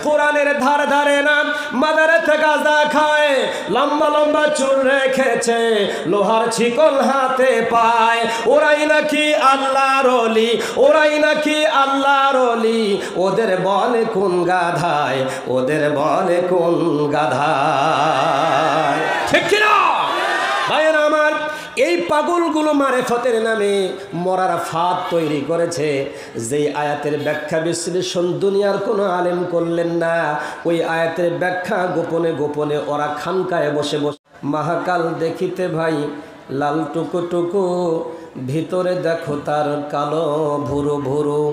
কোরআনের ধার ধারে না, মাদারাতে গাঁজা খায়, লম্বা লম্বা চুল রেখেছে, লোহার শিকল হাতে পায়। ওরাই নাকি আল্লাহর ওলি, ওরাই নাকি আল্লাহর ওলি। ওদের বলে কোন গাধায়, ওদের বলে কোন গাধায়। ঠিক কিনা ভাইয়েরা আমার? এই পাগলগুলো মারেফতের নামে মরার ফাঁদ তৈরি করেছে। যেই আয়াতের ব্যাখ্যা বিশ্লেষণ দুনিয়ার কোনো আলেম করলেন না, ওই আয়াতের ব্যাখ্যা গোপনে গোপনে ওরা খানকায় বসে বসে মহাকাল দেখিতে ভাই লাল টুকু টুকু, ভিতরে দেখো তার কালো ভুরু ভুরু।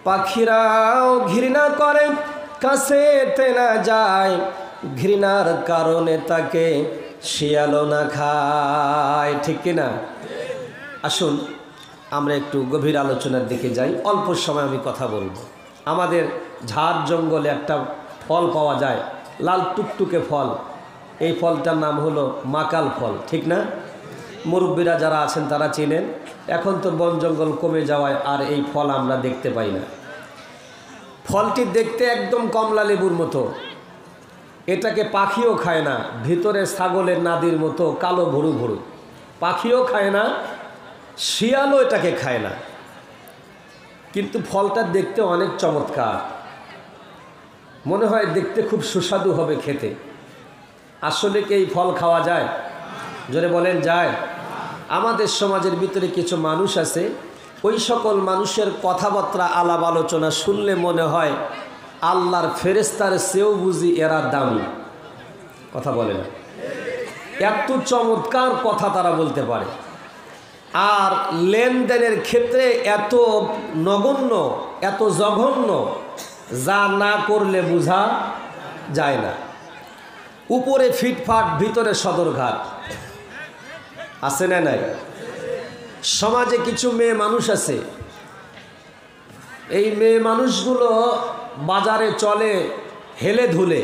পাখিরাও ঘৃণা করে, কাছে না যায়, ঘৃণার কারণে তাকে শিয়ালো না খায়। ঠিক কিনা? আসুন আমরা একটু গভীর আলোচনার দিকে যাই। অল্প সময় আমি কথা বলবো। আমাদের ঝাড় জঙ্গলে একটা ফল পাওয়া যায়, লাল টুকটুকে ফল। এই ফলটার নাম হলো মাকাল ফল। ঠিক না? মুরব্বীরা যারা আছেন তারা চেনেন। এখন তো বন জঙ্গল কমে যাওয়ায় আর এই ফল আমরা দেখতে পাই না। ফলটি দেখতে একদম কমলা লেবুর মতো। এটাকে পাখিও খায় না, ভিতরে ছাগলের নাদির মতো কালো ভুরু ভুরু। পাখিও খায় না, শিয়ালও এটাকে খায় না, কিন্তু ফলটা দেখতে অনেক চমৎকার। মনে হয় দেখতে খুব সুস্বাদু হবে খেতে। আসলে কি এই ফল খাওয়া যায়? জোরে বলেন, যায়? আমাদের সমাজের ভিতরে কিছু মানুষ আছে, ওই সকল মানুষের কথাবার্তা আলাপ আলোচনা শুনলে মনে হয় আল্লাহর ফেরেশতার চেয়েও বুঝি এরা দামি। কথা বলে না, এত চমৎকার কথা তারা বলতে পারে। আর লেনদেনের ক্ষেত্রে এত নগণ্য, এত জঘন্য, যা না করলে বোঝা যায় না। উপরে ফিটফাট, ভিতরে সদরঘাট। আছে না নাই? সমাজে কিছু মেয়ে মানুষ আছে, এই মেয়ে মানুষগুলো বাজারে চলে হেলে ধুলে,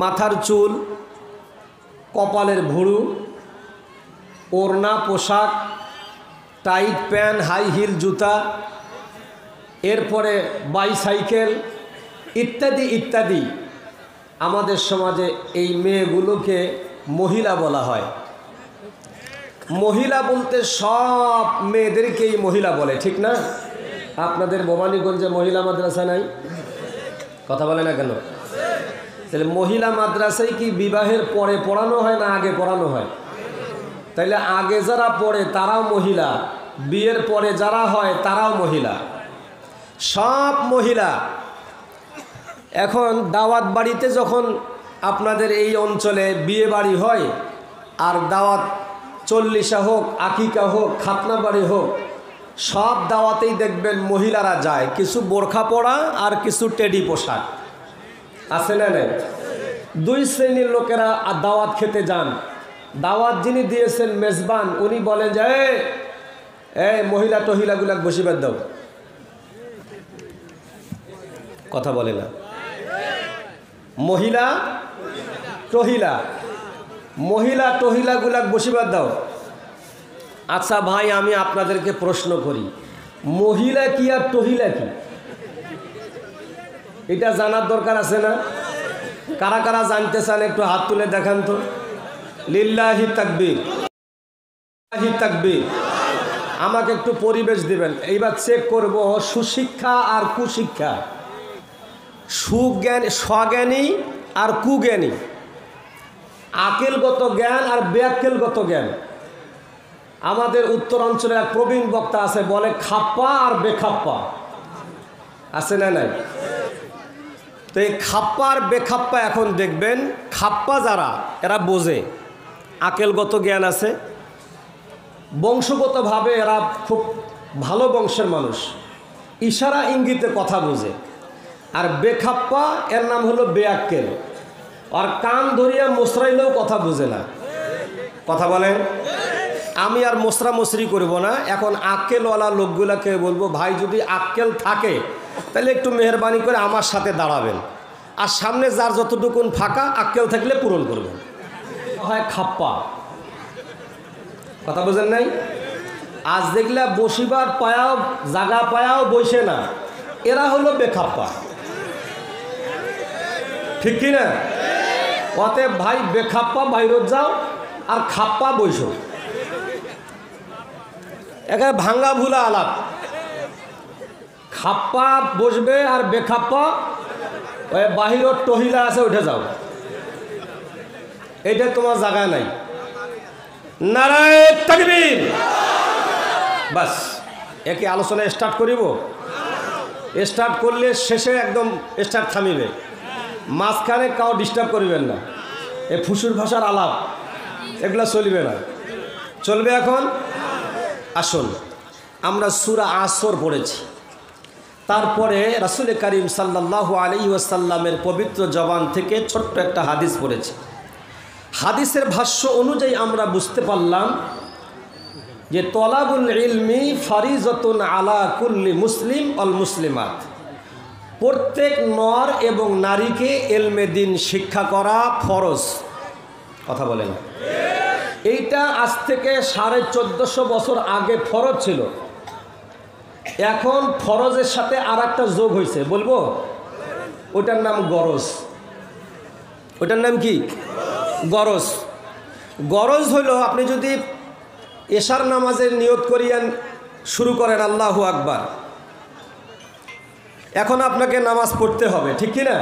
মাথার চুল, কপালের ভুরু, ওড়না পোশাক, টাইট প্যান্ট, হাই হিল জুতা, এরপরে বাইসাইকেল ইত্যাদি ইত্যাদি। আমাদের সমাজে এই মেয়েগুলোকে মহিলা বলা হয়। মহিলা বলতে সব মেয়েদেরকেই মহিলা বলে। ঠিক না? আপনাদের ভবানীগঞ্জে মহিলা মাদ্রাসা নাই? কথা বলে না কেন? তাহলে মহিলা মাদ্রাসায় কি বিবাহের পরে পড়ানো হয় না আগে পড়ানো হয়? তাইলে আগে যারা পড়ে তারাও মহিলা, বিয়ের পরে যারা হয় তারাও মহিলা, সব মহিলা। এখন দাওয়াত বাড়িতে যখন আপনাদের এই অঞ্চলে বিয়ে বাড়ি হয়, আর দাওয়াত চল্লিশা হোক, আকিকা হোক, খাতনা বাড়ি হোক, সব দাওয়াতেই দেখবেন মহিলারা যায়, কিছু বোরখা পরা আর কিছু টেডি পোশাক। আছে না নাই? দুই শ্রেণীর লোকেরা দাওয়াত খেতে যান। দাওয়াত যিনি দিয়েছেন মেজবান, উনি বলেন যে এই মহিলা টহিলাগুলা বসিবার দাও। কথা বলে না। মহিলা টহিলা, মহিলা টহিলাগুলা বসিবার দাও। আচ্ছা ভাই, আমি আপনাদেরকে প্রশ্ন করি, মহিলা কি আর টহিলা কি? এটা জানার দরকার আছে না? কারা কারা জানতে চান একটু হাত তুলে দেখান তো। লিল্লাহি তাকবীর, লিল্লাহি তাকবীর। আমাকে একটু পরিবেশ দিবেন। এইবার চেক করব সুশিক্ষা আর কুশিক্ষা, সুজ্ঞান, স্বজ্ঞানী আর কুজ্ঞানী, আকেলগত জ্ঞান আর বেআকেলগত জ্ঞান। আমাদের উত্তর অঞ্চলে এক প্রবীণ বক্তা আছে, বলে খাপ্পা আর বেখাপ্পা। আছে না নাই? তো এই খাপ্পা আর বেখাপ্পা, এখন দেখবেন খাপ্পা যারা, এরা বোঝে, আকেলগত জ্ঞান আছে, বংশগতভাবে এরা খুব ভালো বংশের মানুষ, ইশারা ইঙ্গিতে কথা বোঝে। আর বেখাপ্পা, এর নাম হলো বেআক্কেল, আর কান ধরিয়া মোসরাইলেও কথা বুঝে না। কথা বলেন? আমি আর মোসরা মসরি করব না। এখন আক্কেলওয়ালা লোকগুলাকে বলবো, ভাই যদি আক্কেল থাকে তাহলে একটু মেহরবানি করে আমার সাথে দাঁড়াবেন, আর সামনে যার যতটুকুন ফাঁকা আক্কেল থাকলে পূরণ করবেন। হয় খাপ্পা। কথা বুঝেন নাই? আজ দেখলে বসিবার পায়াও, জাগা পায়াও বসে না, এরা হলো বেখাপ্পা। ঠিক কি না? অতএব ভাই বেখাপ্পা বাইরত যাও আর খাপ্পা বইসো, এখানে ভাঙ্গা ভুলা আলাপ। খাপ্পা বসবে আর বেখাপ্পা ওই বাহিরত টহিলা আছে উঠে যাও, এইটা তোমার জায়গা নাই। নারায়ে তাকবীর। বাস একে আলোচনা স্টার্ট করিব। স্টার্ট করলে শেষে একদম স্টার্ট থামিবে, মাঝখানে কাউ ডিস্টার্ব করিবেন না। এ ফুসুর ভাষার আলাপ এগুলা চলবে না, চলবে। এখন আসুন আমরা সূরা আসর পড়েছি, তারপরে রাসূল করিম সাল্লাল্লাহু আলাইহি ওয়াসাল্লামের পবিত্র জবান থেকে ছোট্ট একটা হাদিস পড়েছি। হাদিসের ভাষ্য অনুযায়ী আমরা বুঝতে পারলাম যে তলাবুল ইলমি ফারিজাতুন আলা কুল্লি মুসলিম অল মুসলিমাত, প্রত্যেক নর এবং নারীকে ইলমে দিন শিক্ষা করা ফরজ। কথা বলেন, এইটা আজ থেকে 1450 বছর আগে ফরজ ছিল, এখন ফরজের সাথে আর একটা যোগ হয়েছে, বলবো ওটার নাম গরজ। ওটার নাম কি? গরজ। গরজ হলো আপনি যদি এশার নামাজের নিয়ত করিয়ান শুরু করেন আল্লাহু আকবার, এখন আপনাকে নামাজ পড়তে হবে, ঠিক কি না?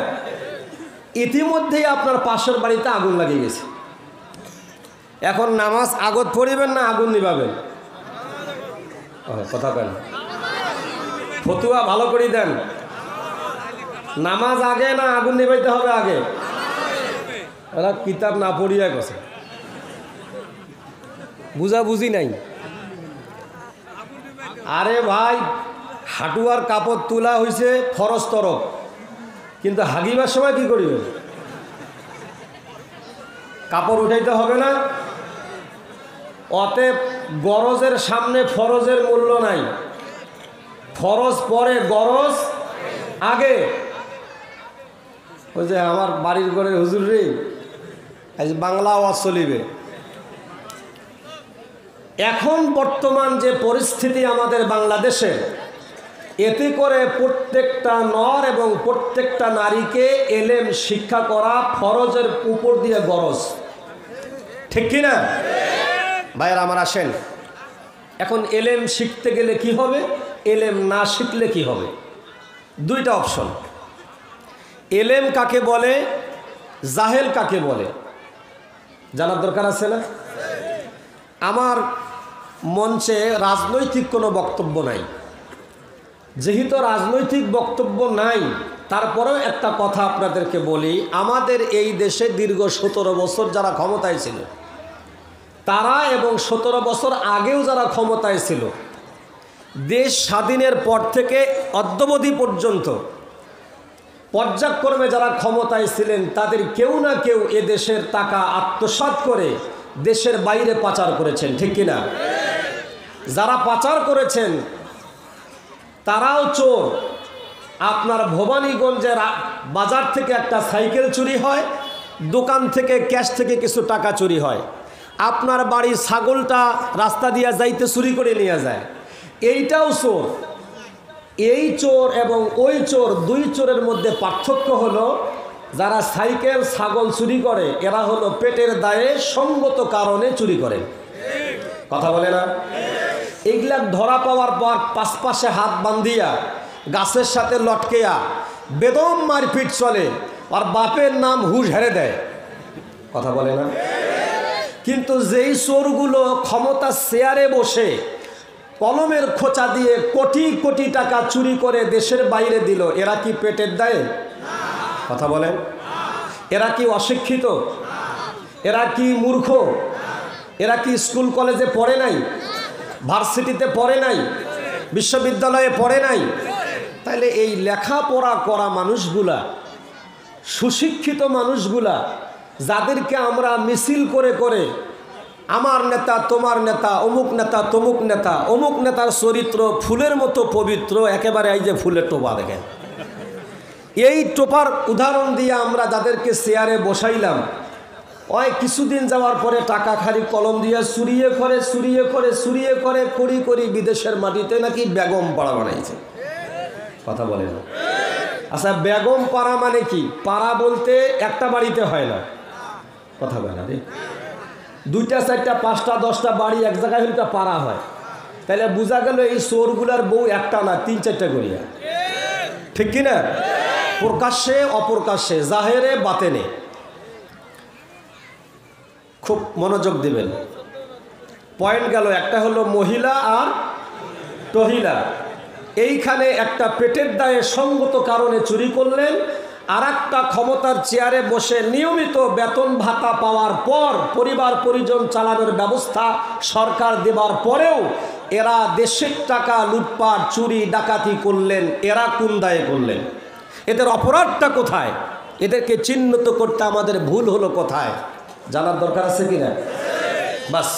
ইতিমধ্যেই আপনার পাশের বাড়িতে আগুন লাগিয়ে গেছে, এখন নামাজ আগত পড়িবেন না আগুন নিভাবেন? কথা কেন? ফতুয়া ভালো করে দেন, নামাজ আগে না আগুন নিভাইতে হবে আগে? এরা কিতাব না পড়িয়া গেছে, বুঝাবুঝি নাই। আরে ভাই হাঁটুয়ার কাপড় তোলা হয়েছে ফরজ তরফ, কিন্তু হাগিবার সময় কি করিবে? কাপড় উঠাইতে হবে না? অতএব গরজের সামনে ফরজের মূল্য নাই, ফরজ পরে গরজ আগে। ওই যে আমার বাড়ির ঘরের হুজুর রে আজ বাংলা আওয়াজ চলিবে। এখন বর্তমান যে পরিস্থিতি আমাদের বাংলাদেশে, এতে করে প্রত্যেকটা নর এবং প্রত্যেকটা নারীকে এলেম শিক্ষা করা ফরজের উপর দিয়ে গরজ, ঠিক কি না ভাইয়েরা? আমার আসেন, এখন এলেম শিখতে গেলে কি হবে, এলেম না শিখলে কি হবে? দুইটা অপশন। এলেম কাকে বলে, জাহেল কাকে বলে, জানার দরকার আছে না? আমার মঞ্চে রাজনৈতিক কোনো বক্তব্য নাই, যেহেতু রাজনৈতিক বক্তব্য নাই, তারপরেও একটা কথা আপনাদেরকে বলি। আমাদের এই দেশে দীর্ঘ 17 বছর যারা ক্ষমতায় ছিল, তারা এবং 17 বছর আগেও যারা ক্ষমতায় ছিল, দেশ স্বাধীনের পর থেকে অদ্যাবধি পর্যন্ত পর্যায়ক্রমে যারা ক্ষমতায় ছিলেন, তাদের কেউ না কেউ এ দেশের টাকা আত্মসাৎ করে দেশের বাইরে পাচার করেছেন, ঠিক কিনা? যারা পাচার করেছেন তারাও চোর। আপনার ভবানীগঞ্জের বাজার থেকে একটা সাইকেল চুরি হয়, দোকান থেকে ক্যাশ থেকে কিছু টাকা চুরি হয়, আপনার বাড়ির ছাগলটা রাস্তা দিয়ে যাইতে চুরি করে নিয়ে যায়, এইটাও চোর। এই চোর এবং ওই চোর, দুই চোরের মধ্যে পার্থক্য হলো, যারা সাইকেল ছাগল চুরি করে এরা হলো পেটের দায়ে সঙ্গত কারণে চুরি করে। কথা বলে না? এইগুলা ধরা পাওয়ার পর পাশে হাত বান্ধিয়া গাছের সাথে লটকেয়া বেদম মারপিট চলে, আর বাপের নাম হুশ হেরে দেয়। কথা বলে না? কিন্তু যেই চোরগুলো ক্ষমতার চেয়ারে বসে কলমের খোঁচা দিয়ে কোটি কোটি টাকা চুরি করে দেশের বাইরে দিল, এরা কি পেটের দায়ে? কথা বলেন, এরা কি অশিক্ষিত? এরা কি মূর্খ? এরা কি স্কুল কলেজে পড়ে নাই, ভার্সিটিতে পড়ে নাই, বিশ্ববিদ্যালয়ে পড়ে নাই? তাহলে এই লেখাপড়া করা মানুষগুলা, সুশিক্ষিত মানুষগুলা, যাদেরকে আমরা মিছিল করে করে আমার নেতা তোমার নেতা, অমুক নেতা তমুক নেতা, অমুক নেতার চরিত্র ফুলের মতো পবিত্র, একেবারে এই যে ফুলের টোপা দেখেন, এই টোপার উদাহরণ দিয়ে আমরা যাদেরকে চেয়ারে বসাইলাম, ওই কিছুদিন যাওয়ার পরে টাকা খালি কলম দিয়ে চুরিয়ে করে করি বিদেশের মাটিতে নাকি বেগম পাড়া বানাইছে। কথা বলে না? আচ্ছা বেগম পাড়া মানে কি? পাড়া বলতে একটা বাড়িতে হয় না, কথা বলে না রে, 2টা 4টা 5টা 10টা বাড়ি এক জায়গায় হলে পাড়া হয়। তাহলে বোঝা গেল এই চোরগুলার বউ একটা না 3-4টা করিয়া, ঠিক কিনা? প্রকাশ্যে অপ্রকাশ্যে, জাহেরে বাতেনে। খুব মনোযোগ দিবেন। পয়েন্ট গেল, একটা হলো মহিলা আর তহিলা। এইখানে একটা পেটের দায়ে সঙ্গত কারণে চুরি করলেন, আর একটা ক্ষমতার চেয়ারে বসে নিয়মিত বেতন ভাতা পাওয়ার পর পরিবার পরিজন চালানোর ব্যবস্থা সরকার দেবার পরেও এরা দেশের টাকা লুটপাট চুরি ডাকাতি করলেন। এরা কোন দায়ে করলেন? এদের অপরাধটা কোথায়? এদেরকে চিহ্নিত করতে আমাদের ভুল হলো কোথায়, জানার দরকার আছে কিনা? বাস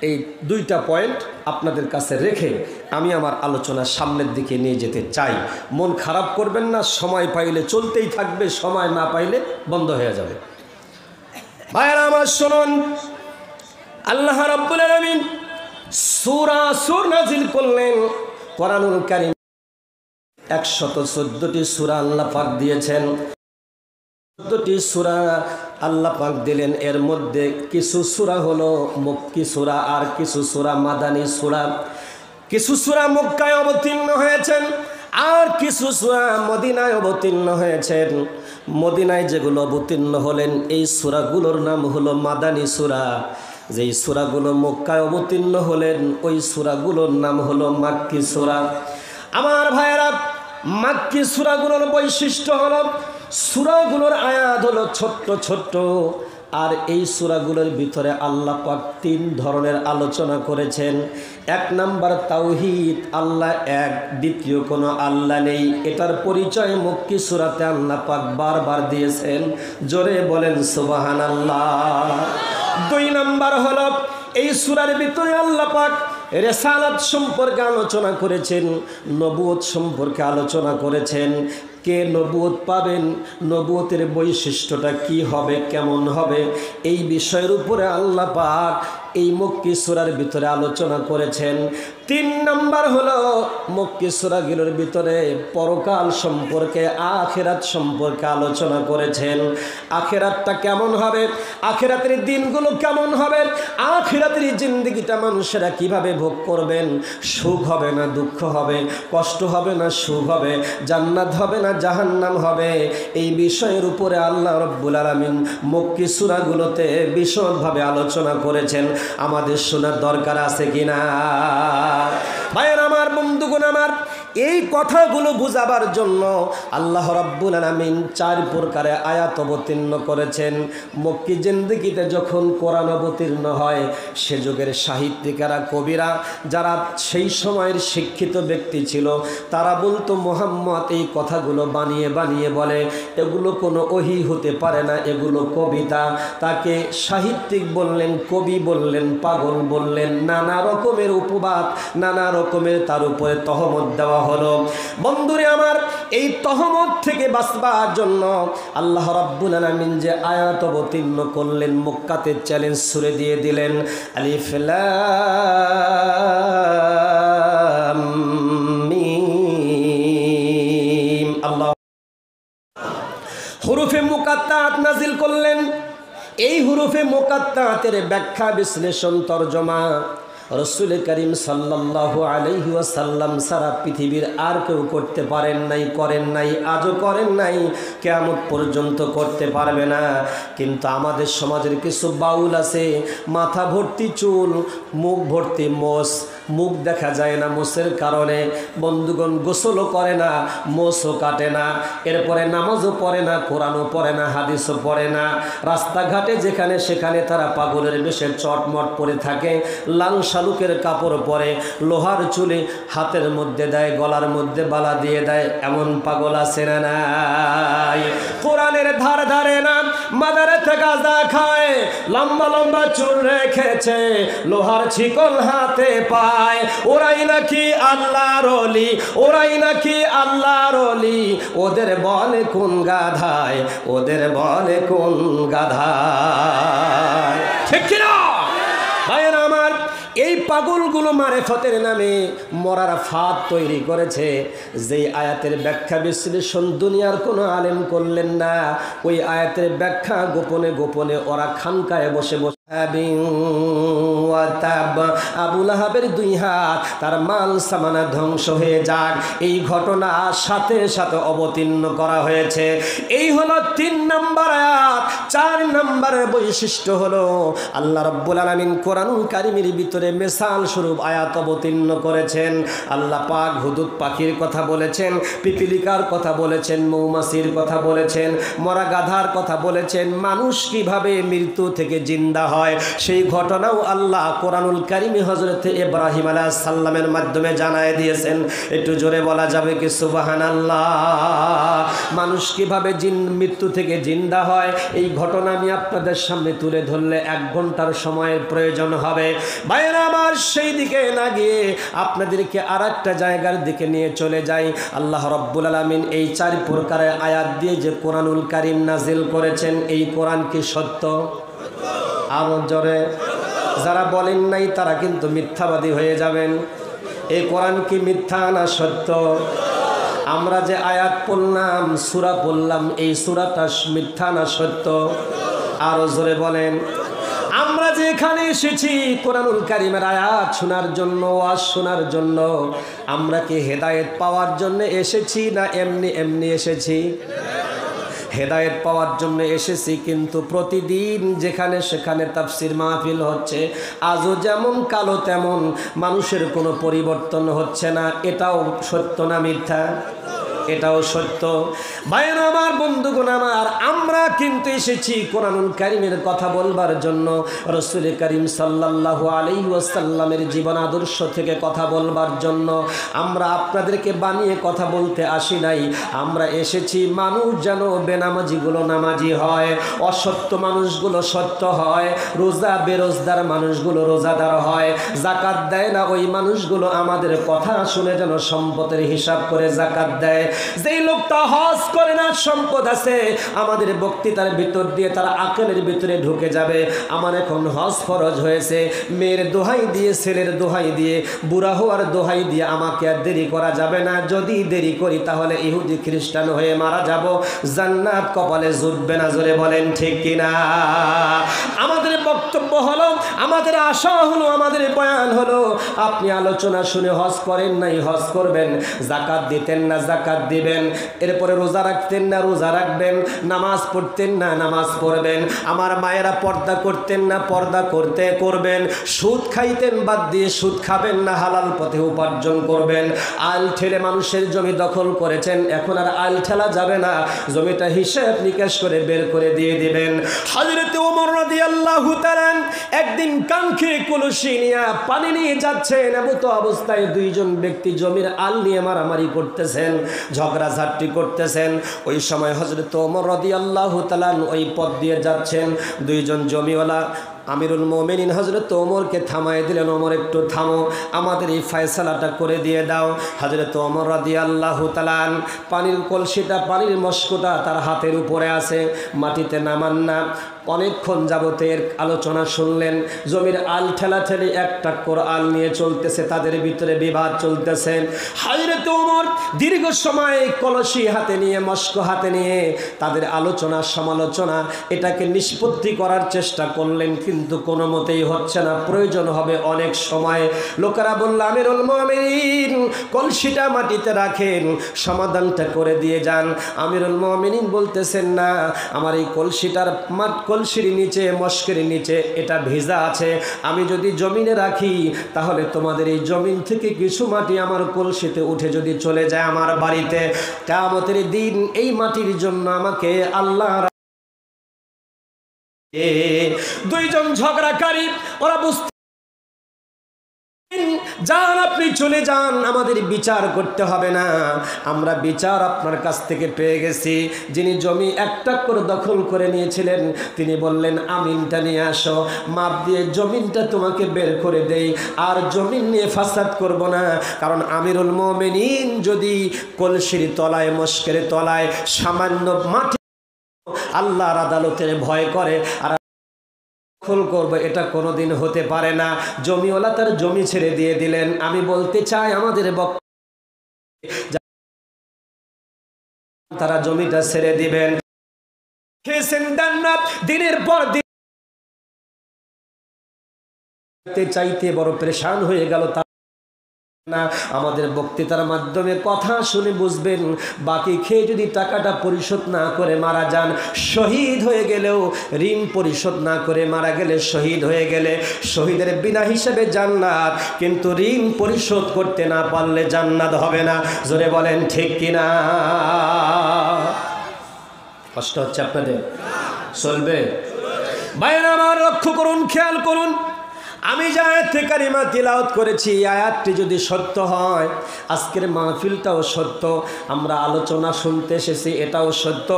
এই 2টা পয়েন্ট আপনাদের কাছে রেখে আমি আমার আলোচনা সামনের দিকে নিয়ে যেতে চাই। মন খারাপ করবেন না, সময় পাইলে চলতেই থাকবে, সময় না পাইলে বন্ধ হয়ে যাবে। ভাইরা আমার শুনুন, আল্লাহ রাব্বুল আলামিন সূরা সূর নাজিল করলেন। কোরআনুল কারীম 114টি সূরা আল্লাহ পাক দিয়েছেন। 14টি সূরা আল্লাহ পাক দিলেন। এর মধ্যে কিছু সূরা হলো মক্কি সূরা, আর কিছু সূরা মাদানী সূরা। কিছু সূরা মক্কায় অবতীর্ণ হয়েছেন, আর কিছু সূরা মদিনায় অবতীর্ণ হয়েছেন। মদিনায় যেগুলো অবতীর্ণ হলেন এই সূরাগুলোর নাম হলো মাদানী সূরা। যেই সূরাগুলো মক্কায় অবতীর্ণ হলেন ওই সূরাগুলোর নাম হলো মাক্কি সূরা। আমার ভাইয়েরা, মাক্কি সূরাগুলোর বৈশিষ্ট্য হলো সূরাগুলোর আয়াত হলো ছোট্ট ছোট্ট, আর এই সূরাগুলোর ভিতরে আল্লাহ পাক 3 ধরনের আলোচনা করেছেন। 1 নাম্বার তাওহীদ, আল্লাহ এক, দ্বিতীয় কোনো আল্লাহ নেই। এটার পরিচয় মক্কি সূরাতে আল্লাহ পাক বারবার দিয়েছেন। জোরে বলেন সুবহানাল্লাহ। 2 নাম্বার হলো এই সূরার ভিতরে আল্লাহ পাক রিসালাত সম্পর্কে আলোচনা করেছেন, নবুয়ত সম্পর্কে আলোচনা করেছেন। কে নবুয়ত পাবেন, নবুয়তের বৈশিষ্ট্যটা কি হবে, কেমন হবে, এই বিষয়ের উপরে আল্লাহ পাক এই মক্কি সূরার ভিতরে আলোচনা করেছেন। 3 নাম্বার হলো মক্কি সূরাগুলোর ভিতরে পরকাল সম্পর্কে, আখিরাত সম্পর্কে আলোচনা করেছেন। আখিরাতটা কেমন হবে, আখিরাতের দিনগুলো কেমন হবে, আখিরাতের জিন্দেগিটা মানুষেরা কিভাবে ভোগ করবেন, সুখ হবে না দুঃখ হবে, কষ্ট হবে না সুখ হবে, জান্নাত হবে না জাহান্নাম হবে, এই বিষয়ের উপরে আল্লাহ রাব্বুল আলামিন মক্কি সূরাগুলোতে বিশদভাবে আলোচনা করেছেন। আমাদের শোনার দরকার আছে কিনা? ভাইয়ের আমার, বন্ধুগণ আমার, এই কথাগুলো বুঝাবার জন্য আল্লাহ রাব্বুল আলামিন 4 প্রকারে আয়াত অবতীর্ণ করেছেন। মক্কি জিন্দেগিতে যখন কোরআন অবতীর্ণ হয়, সে যুগের সাহিত্যিকেরা, কবিরা, যারা সেই সময়ের শিক্ষিত ব্যক্তি ছিল, তারা বলতো মুহাম্মদ এই কথাগুলো বানিয়ে বানিয়ে বলে, এগুলো কোনো ওহী হতে পারে না, এগুলো কবিতা। তাকে সাহিত্যিক বললেন, কবি বললেন, পাগল বললেন, নানা রকমের উপবাদ, নানা রকমের তার উপরে তহমত দেওয়া হলো। বন্ধুরে আমার, এই তহমত থেকে বাঁচবার জন্য আল্লাহ রাব্বুল আলামিন যে আয়াত অবতীর্ণ করলেন, মক্কাতে চ্যালেঞ্জ ছুড়ে দিয়ে দিলেন, আলিফ লাম মিম, আল্লাহ হুরুফে মুকাত্তাত নাজিল করলেন। এই হুরুফে মুকাত্তাতের ব্যাখ্যা, বিশ্লেষণ, তরজমা রাসূল করিম সাল্লাল্লাহু আলাইহি ওয়াসাল্লাম সারা পৃথিবীর আর কেউ করতে পারেন নাই, করেন নাই, আজও করেন নাই, কিয়ামত পর্যন্ত করতে পারবে না। কিন্তু আমাদের সমাজের কিছু বাউল আছে, মাথা ভর্তি চুল, মুখ ভর্তি মোষ, মুখ দেখা যায় না মোষের কারণে, বন্ধুগণ গোসলও করে না, মোষও কাটে না, এরপরে নামাজও পড়ে না, কোরআনও পড়ে না, হাদিসও পড়ে না, রাস্তাঘাটে যেখানে সেখানে তারা পাগলের বেশে চটমট পরে থাকে, লাল শালুকের কাপড় পরে, লোহার চুলে হাতের মধ্যে দেয়, গলার মধ্যে বালা দিয়ে দেয়, এমন পাগল আছে না নাই? কোরআনের ধার ধারে না, মাদারেতে গাঁজা খায়, লম্বা লম্বা চুল রেখেছে, লোহার ছিকল হাতে পায়, ওরাই নাকি আল্লাহর ওলি, ওরাই নাকি আল্লাহর ওলি, ওদের বলে কোন গাধায়, ওদের বলে কোন গাধায়, ঠিক কিনা? ভাইয়েরা আমার, এই পাগলগুলো মারেফতের নামে মরার ফাঁদ তৈরি করেছে। যেই আয়াতের ব্যাখ্যা বিশ্লেষণ দুনিয়ার কোনো আলেম করলেন না, ওই আয়াতের ব্যাখ্যা গোপনে গোপনে ওরা খানকায় বসে বসে আবু লাহাবের 2 হাত, তার মাল সামানা ধ্বংস হয়ে যাক, এই ঘটনা সাথে সাথে অবতীর্ণ করা হয়েছে। এই হলো 3 নম্বর আয়াত। 4 নম্বরের বৈশিষ্ট্য হলো আল্লাহ রাব্বুল আলামিন কোরআনুল কারীমের ভিতরে মিসাল স্বরূপ আয়াত অবতীর্ণ করেছেন। আল্লাহ পাক হুদুদ পাখির কথা বলেছেন, পিপিলিকার কথা বলেছেন, মৌমাছির কথা বলেছেন, মরা গাধার কথা বলেছেন। মানুষ কিভাবে মৃত্যু থেকে জিন্দা হয় সেই ঘটনাও আল্লাহ কোরআনুল কারীমে হযরত ইব্রাহিম আলাইহিস সালামের মাধ্যমে জানায় দিয়েছেন। একটু জোরে বলা যাবে কি সুবহানাল্লাহ? মানুষ কিভাবে মৃত্যু থেকে জিন্দা হয় এই ঘটনা আমি আপনাদের সামনে তুলে ধরলে 1 ঘন্টার সময়ের প্রয়োজন হবে। ভাইরা আমার, সেই দিকে না গিয়ে আপনাদেরকে আরেকটা জায়গার দিকে নিয়ে চলে যাই। আল্লাহ রাব্বুল আলামিন এই 4 প্রকারের আয়াত দিয়ে যে কোরআনুল কারীম নাজিল করেছেন, এই কোরআন কি সত্য? আরো জোরে। যারা বলেন নাই তারা কিন্তু মিথ্যাবাদী হয়ে যাবেন। এই কোরআন কি মিথ্যা না সত্য? আমরা যে আয়াত পড়লাম, সূরা পড়লাম, এই সূরাটা মিথ্যা না সত্য? আরো জোরে বলেন। আমরা যে এখানে এসেছি কোরআনুল কারীমের আয়াত শোনার জন্য, ওয়াজ শোনার জন্য, আমরা কি হেদায়েত পাওয়ার জন্য এসেছি না এমনি এমনি এসেছি? হেদায়েত পাওয়ার জন্য এসেছি। কিন্তু প্রতিদিন যেখানে সেখানে তাফসীর মাহফিল হচ্ছে, আজও যেমন কালো তেমন, মানুষের কোনো পরিবর্তন হচ্ছে না। এটাও সত্য না মিথ্যা? এটাও সত্য। ভাইরা আমার, বন্ধুগণ আমার, আমরা কিন্তু এসেছি কোরআনুল কারীমের কথা বলবার জন্য, রাসূল করিম সাল্লাল্লাহু আলাইহি ওয়াসাল্লামের জীবন আদর্শ থেকে কথা বলবার জন্য। আমরা আপনাদেরকে বানিয়ে কথা বলতে আসি নাই। আমরা এসেছি মানুষ যেন বেনামাজিগুলো নামাজি হয়, অসত্য মানুষগুলো সত্য হয়, রোজা বেরোজদার মানুষগুলো রোজাদার হয়, যাকাত দেয় না ওই মানুষগুলো আমাদের কথা শুনে যেন সম্পদের হিসাব করে যাকাত দেয়। যেই লোকটা হজ করে না, সম্পদ আছে, আমাদের বক্তৃতার ভিতর দিয়ে তার আকলের ভিতরে ঢুকে যাবে, আমার এখন হজ ফরজ হয়েছে, মেয়ের দোহাই দিয়ে, ছেলের দোহাই দিয়ে, বুড়া হওয়ার দোহাই দিয়ে আমাকে আর দেরি করা যাবে না। যদি দেরি করি তাহলে ইহুদি খ্রিস্টান হয়ে মারা যাব, জান্নাত কপালে জুটবে না। জোরে বলেন ঠিক কিনা? আমাদের বক্তব্য হলো, আমাদের আশা হলো, আমাদের বয়ান হলো, আপনি আলোচনা শুনে হজ করেন নাই, হজ করবেন, যাকাত দিতেন না, যাকাত দিবেন, এরপরে রোজা রাখতেন না, রোজা রাখবেন, নামাজ পড়তেন না, নামাজ পড়বেন, আমার মায়েরা পর্দা করতেন না, পর্দা করবেন, সুদ খাইতেন, বাদ দিয়ে সুদ খাবেন না, হালাল পথে উপার্জন করবেন। আল ঠেলে মানুষের জমি দখল করেছেন, এখন আর আল ঠেলা যাবে না, জমিটা হিসাব নিকাশ করে বের করে দিয়ে দিবেন। হযরত ওমর রাদিয়াল্লাহু তাআলা একদিন কাঙ্ক্ষে কলসি নিয়ে পানি নিয়ে যাচ্ছেন, এমত অবস্থায় 2 জন ব্যক্তি জমির আল নিয়ে মারামারি করতেছেন, ঝগড়াঝাটি করতেছেন। ওই সময় হযরত ওমর রাদিয়াল্লাহু তাআলা ওই পথ দিয়ে যাচ্ছেন। 2 জন জমিওয়ালা আমিরুল মুমিনিন হযরত ওমরকে থামায় দিলেন, ওমর একটু থামো, আমাদের এই ফয়সালাটা করে দিয়ে দাও। হযরত ওমর রাদিয়াল্লাহু তাআলা পানির কলসিটা, পানির মশকটা তার হাতের উপরে আছে, মাটিতে নামান না। অনেকক্ষণ যাবতের আলোচনা শুনলেন, জমির আল ঠেলাঠেলি, একটা কোরআন নিয়ে চলতেছে, তাদের ভিতরে বিবাদ চলতেছে। হযরত ওমর দীর্ঘ সময় কলসি হাতে নিয়ে, মশক হাতে নিয়ে তাদের আলোচনা সমালোচনা এটাকে নিষ্পত্তি করার চেষ্টা করলেন, কিন্তু কোনো মতেই হচ্ছে না। প্রয়োজন হবে অনেক সময়। লোকেরা বলল, আমিরুল মুমিনিন কলসিটা মাটিতে রাখেন, সমাধানটা করে দিয়ে যান। আমিরুল মুমিনিন বলতেছেন, না, আমার এই কলসিটার কলসির নিচে, মশকের নিচে এটা ভেজা আছে, আমি যদি জমিনে রাখি তাহলে তোমাদের এই জমিন থেকে কিছু মাটি আমার কলসিতে উঠে যদি চলে যায় আমার বাড়িতে, কিয়ামতের দিন এই মাটির জন্য আমাকে আল্লাহ। 2 জন ঝগড়াকারী, ওরা বুঝতে, যান আপনি চলে যান, আমাদের বিচার করতে হবে না, আমরা বিচার আপনার কাছ থেকে পেয়ে গেছি। যিনি জমি একটা করে দখল করে নিয়েছিলেন তিনি বললেন, আমিনটা নিয়ে আসো, মাপ দিয়ে জমিনটা তোমাকে বের করে দেই, আর জমিন নিয়ে ফাসাদ করব না। কারণ আমিরুল মুমিনিন যদি কলসির তলায়, মশকের তলায় সামান্য মাটি আল্লাহর আদালতের ভয় করে, আর দখল করব এটা কোনোদিন হতে পারে না। জমিওয়ালা তার জমি ছেড়ে দিয়ে দিলেন। আমি বলতে চাই আমাদের তারা জমিটা ছেড়ে দিবেন, খেয়েছেন জান্নাত, দিনের পর দিন চাইতে বড় পেরেশান হয়ে গেল না। আমাদের বক্তৃতার মাধ্যমে কথা শুনে বুঝবেন, বাকি খেয়ে যদি টাকাটা পরিশোধ না করে মারা যান, শহীদ হয়ে গেলেও ঋণ পরিশোধ না করে মারা গেলে, শহীদ হয়ে গেলে শহীদের বিনা হিসেবে জান্নাত, কিন্তু ঋণ পরিশোধ করতে না পারলে জান্নাত হবে না। জোরে বলেন ঠিক কিনা? কষ্ট হচ্ছে আপনাদের? চলবে? ভাইরা আমার, লক্ষ্য করুন, খেয়াল করুন, আমি যে আয়াতে কারিমা তিলাওয়াত করেছি, আয়াতটি যদি সত্য হয়, আজকের মাহফিলটাও সত্য, আমরা আলোচনা শুনতে এসেছি এটাও সত্য,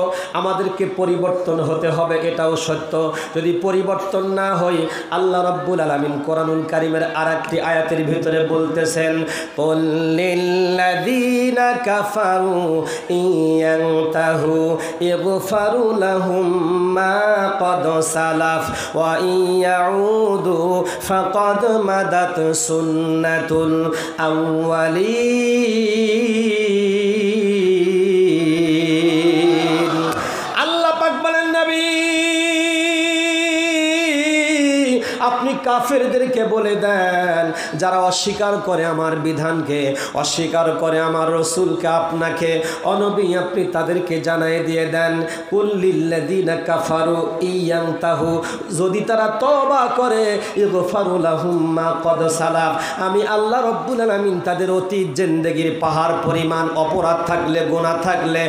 আমাদেরকে পরিবর্তন হতে হবে এটাও সত্য। যদি পরিবর্তন না হই, আল্লাহ রাব্বুল আলামিন কোরআনুল কারীমের আরেকটি আয়াতের ভিতরে বলতেছেন, কুল লিল্লাযীনা কাফারু ইয়ানতাহু ইগফারু লাহুম মা ক্বাদ সালাফ ওয়া ইয়াউদু ফাকাদ মাদাত সুন্নাতুল আউয়ালিন। আল্লাহ পাক বলেন, নবী আপনি কাফেরদেরকে বলে দেন, যারা অস্বীকার করে আমার বিধানকে, অস্বীকার করে আমার রসুলকে, আপনাকে অনবী আপনি তাদেরকে জানাই দিয়ে দেন, কুল্লিল্লাযীনা কাফারু ইয়ানতাহু, যদি তারা তওবা করে, ইগফারু লাহুম মা ক্বাদ সালাফ, আমি আল্লাহ রাব্বুল আলামিন তাদের অতীত জিন্দেগির পাহাড় পরিমাণ অপরাধ থাকলে, গুনাহ থাকলে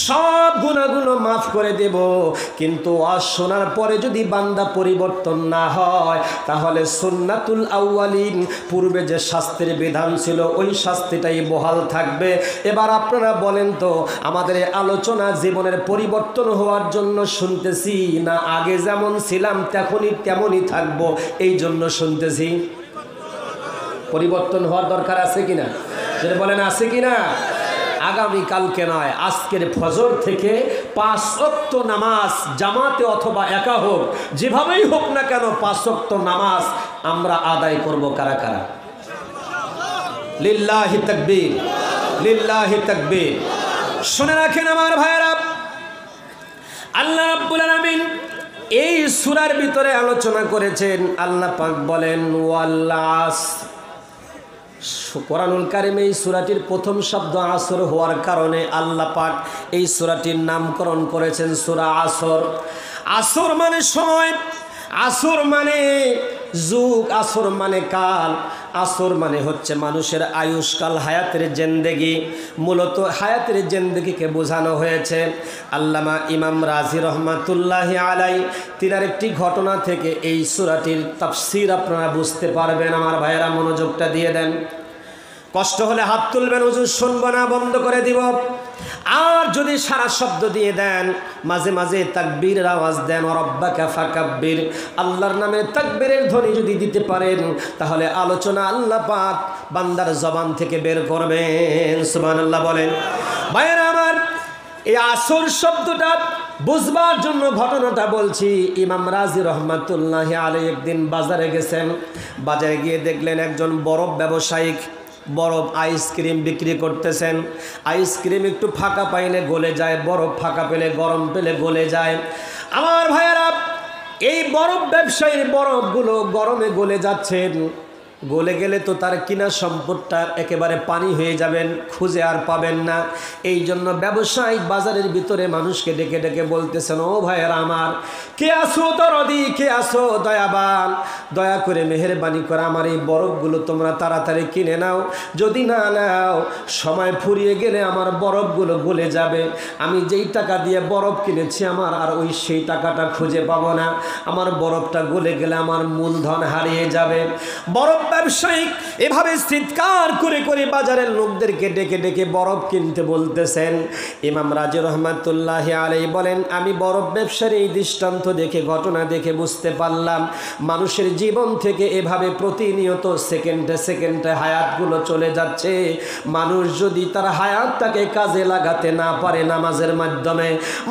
সব গুনাহগুলো মাফ করে দেব। কিন্তু আজ শোনার পরে যদি বান্দা পরিবর্তন না হয়, তাহলে সুন্নাতুল আউয়ালিন, পূর্বে যে শাস্তির বিধান ছিল ওই শাস্তিটাই বহাল থাকবে। এবার আপনারা বলেন তো, আমাদের আলোচনা জীবনের পরিবর্তন হওয়ার জন্য শুনতেছি, না আগে যেমন ছিলাম তেমনই থাকবো এই জন্য শুনতেছি? পরিবর্তন হওয়ার দরকার আছে কিনা? যেটা বলেন আছে কিনা? আগামী কালকে নয়, আজকের ফজর থেকে 5 ওয়াক্ত নামাজ জামাতে অথবা একা হোক, যেভাবেই হোক না কেন 5 ওয়াক্ত নামাজ আমরা আদায় করব। কারা কারা? লিল্লাহি তাকবীর, লিল্লাহি তাকবীর। শুনে রাখেন আমার ভাইয়েরা, আল্লাহ রাব্বুল আলামিন এই সূরার ভিতরে আলোচনা করেছেন। আল্লাহ পাক বলেন ওয়াল আসর। কোরআনুল কারীমে এই সূরাটির প্রথম শব্দ আসর হওয়ার কারণে আল্লাহ পাক এই সূরাটির নামকরণ করেছেন সূরা আসর। আসর মানে সময়, আসর মানে যুগ, আসর মানে কাল, আসর মানে হচ্ছে মানুষের আয়ুষ্কাল, হায়াতের জিন্দেগি। মূলত হায়াতের জিন্দেগিকে বোঝানো হয়েছে। আল্লামা ইমাম রাজি রহমাতুল্লাহি আলাই তিনার একটি ঘটনা থেকে এই সূরাটির তাফসীর আপনারা বুঝতে পারবেন। আমার ভাইয়েরা মনোযোগটা দিয়ে দেন, কষ্ট হলে হাত তুলবেন, হুজুর শুনবো না, বন্ধ করে দিব। আর যদি সারা শব্দ দিয়ে দেন, মাঝে মাঝে তাকবীরের আওয়াজ দেন, রব্বাকা ফাকাব্বির, আল্লাহর নামে তাকবীরের ধ্বনি যদি দিতে পারেন, তাহলে আলোচনা আল্লাহ পাক বান্দার জবান থেকে বের করবেন। সুবহানাল্লাহ বলেন। ভাইয়েরা আমার, এই আসর শব্দটা বুঝবার জন্য ঘটনাটা বলছি। ইমাম রাজি রহমাতুল্লাহি আলাইহি একদিন বাজারে গেছেন। বাজারে গিয়ে দেখলেন একজন বরফ ব্যবসায়িক বরফ আইসক্রিম বিক্রি করতেছেন। আইসক্রিম একটু ফাঁকা পাইলে গলে যায়, বরফ ফাঁকা পেলে, গরম পেলে গলে যায়। আমার ভাইয়েরা, এই বরফ ব্যবসায়ীর বরফগুলো গরমে গলে যাচ্ছেন। গলে গেলে তো তার কিনা সম্পদটা একেবারে পানি হয়ে যাবেন, খুঁজে আর পাবেন না। এই জন্য ব্যবসায়িক বাজারের ভিতরে মানুষকে ডেকে ডেকে বলতেছেন, ও ভাইয়েরা আমার, কে আসো দরদি, কে আসো দয়াবান, দয়া করে মেহেরবানি করে আমার এই বরফগুলো তোমরা তাড়াতাড়ি কিনে নাও। যদি না নাও, সময় ফুরিয়ে গেলে আমার বরফগুলো গলে যাবে। আমি যেই টাকা দিয়ে বরফ কিনেছি, আমার আর সেই টাকাটা খুঁজে পাবো না। আমার বরফটা গলে গেলে আমার মূলধন হারিয়ে যাবে। বরফ ব্যবসায়িক এভাবে চিৎকার করে করে বাজারের লোকদেরকে ডেকে ডেকে বরফ কিনতে বলতেছেন। ইমাম রাজি রহমাতুল্লাহ আলাইহি বলেন, আমি বরফ ব্যবসার এই দৃষ্টান্ত দেখে, ঘটনা দেখে বুঝতে পারলাম মানুষের জীবন থেকে এভাবে প্রতিনিয়ত সেকেন্ডে সেকেন্ডে হায়াতগুলো চলে যাচ্ছে। মানুষ যদি তার হায়াতটাকে কাজে লাগাতে না পারে নামাজের মাধ্যমে,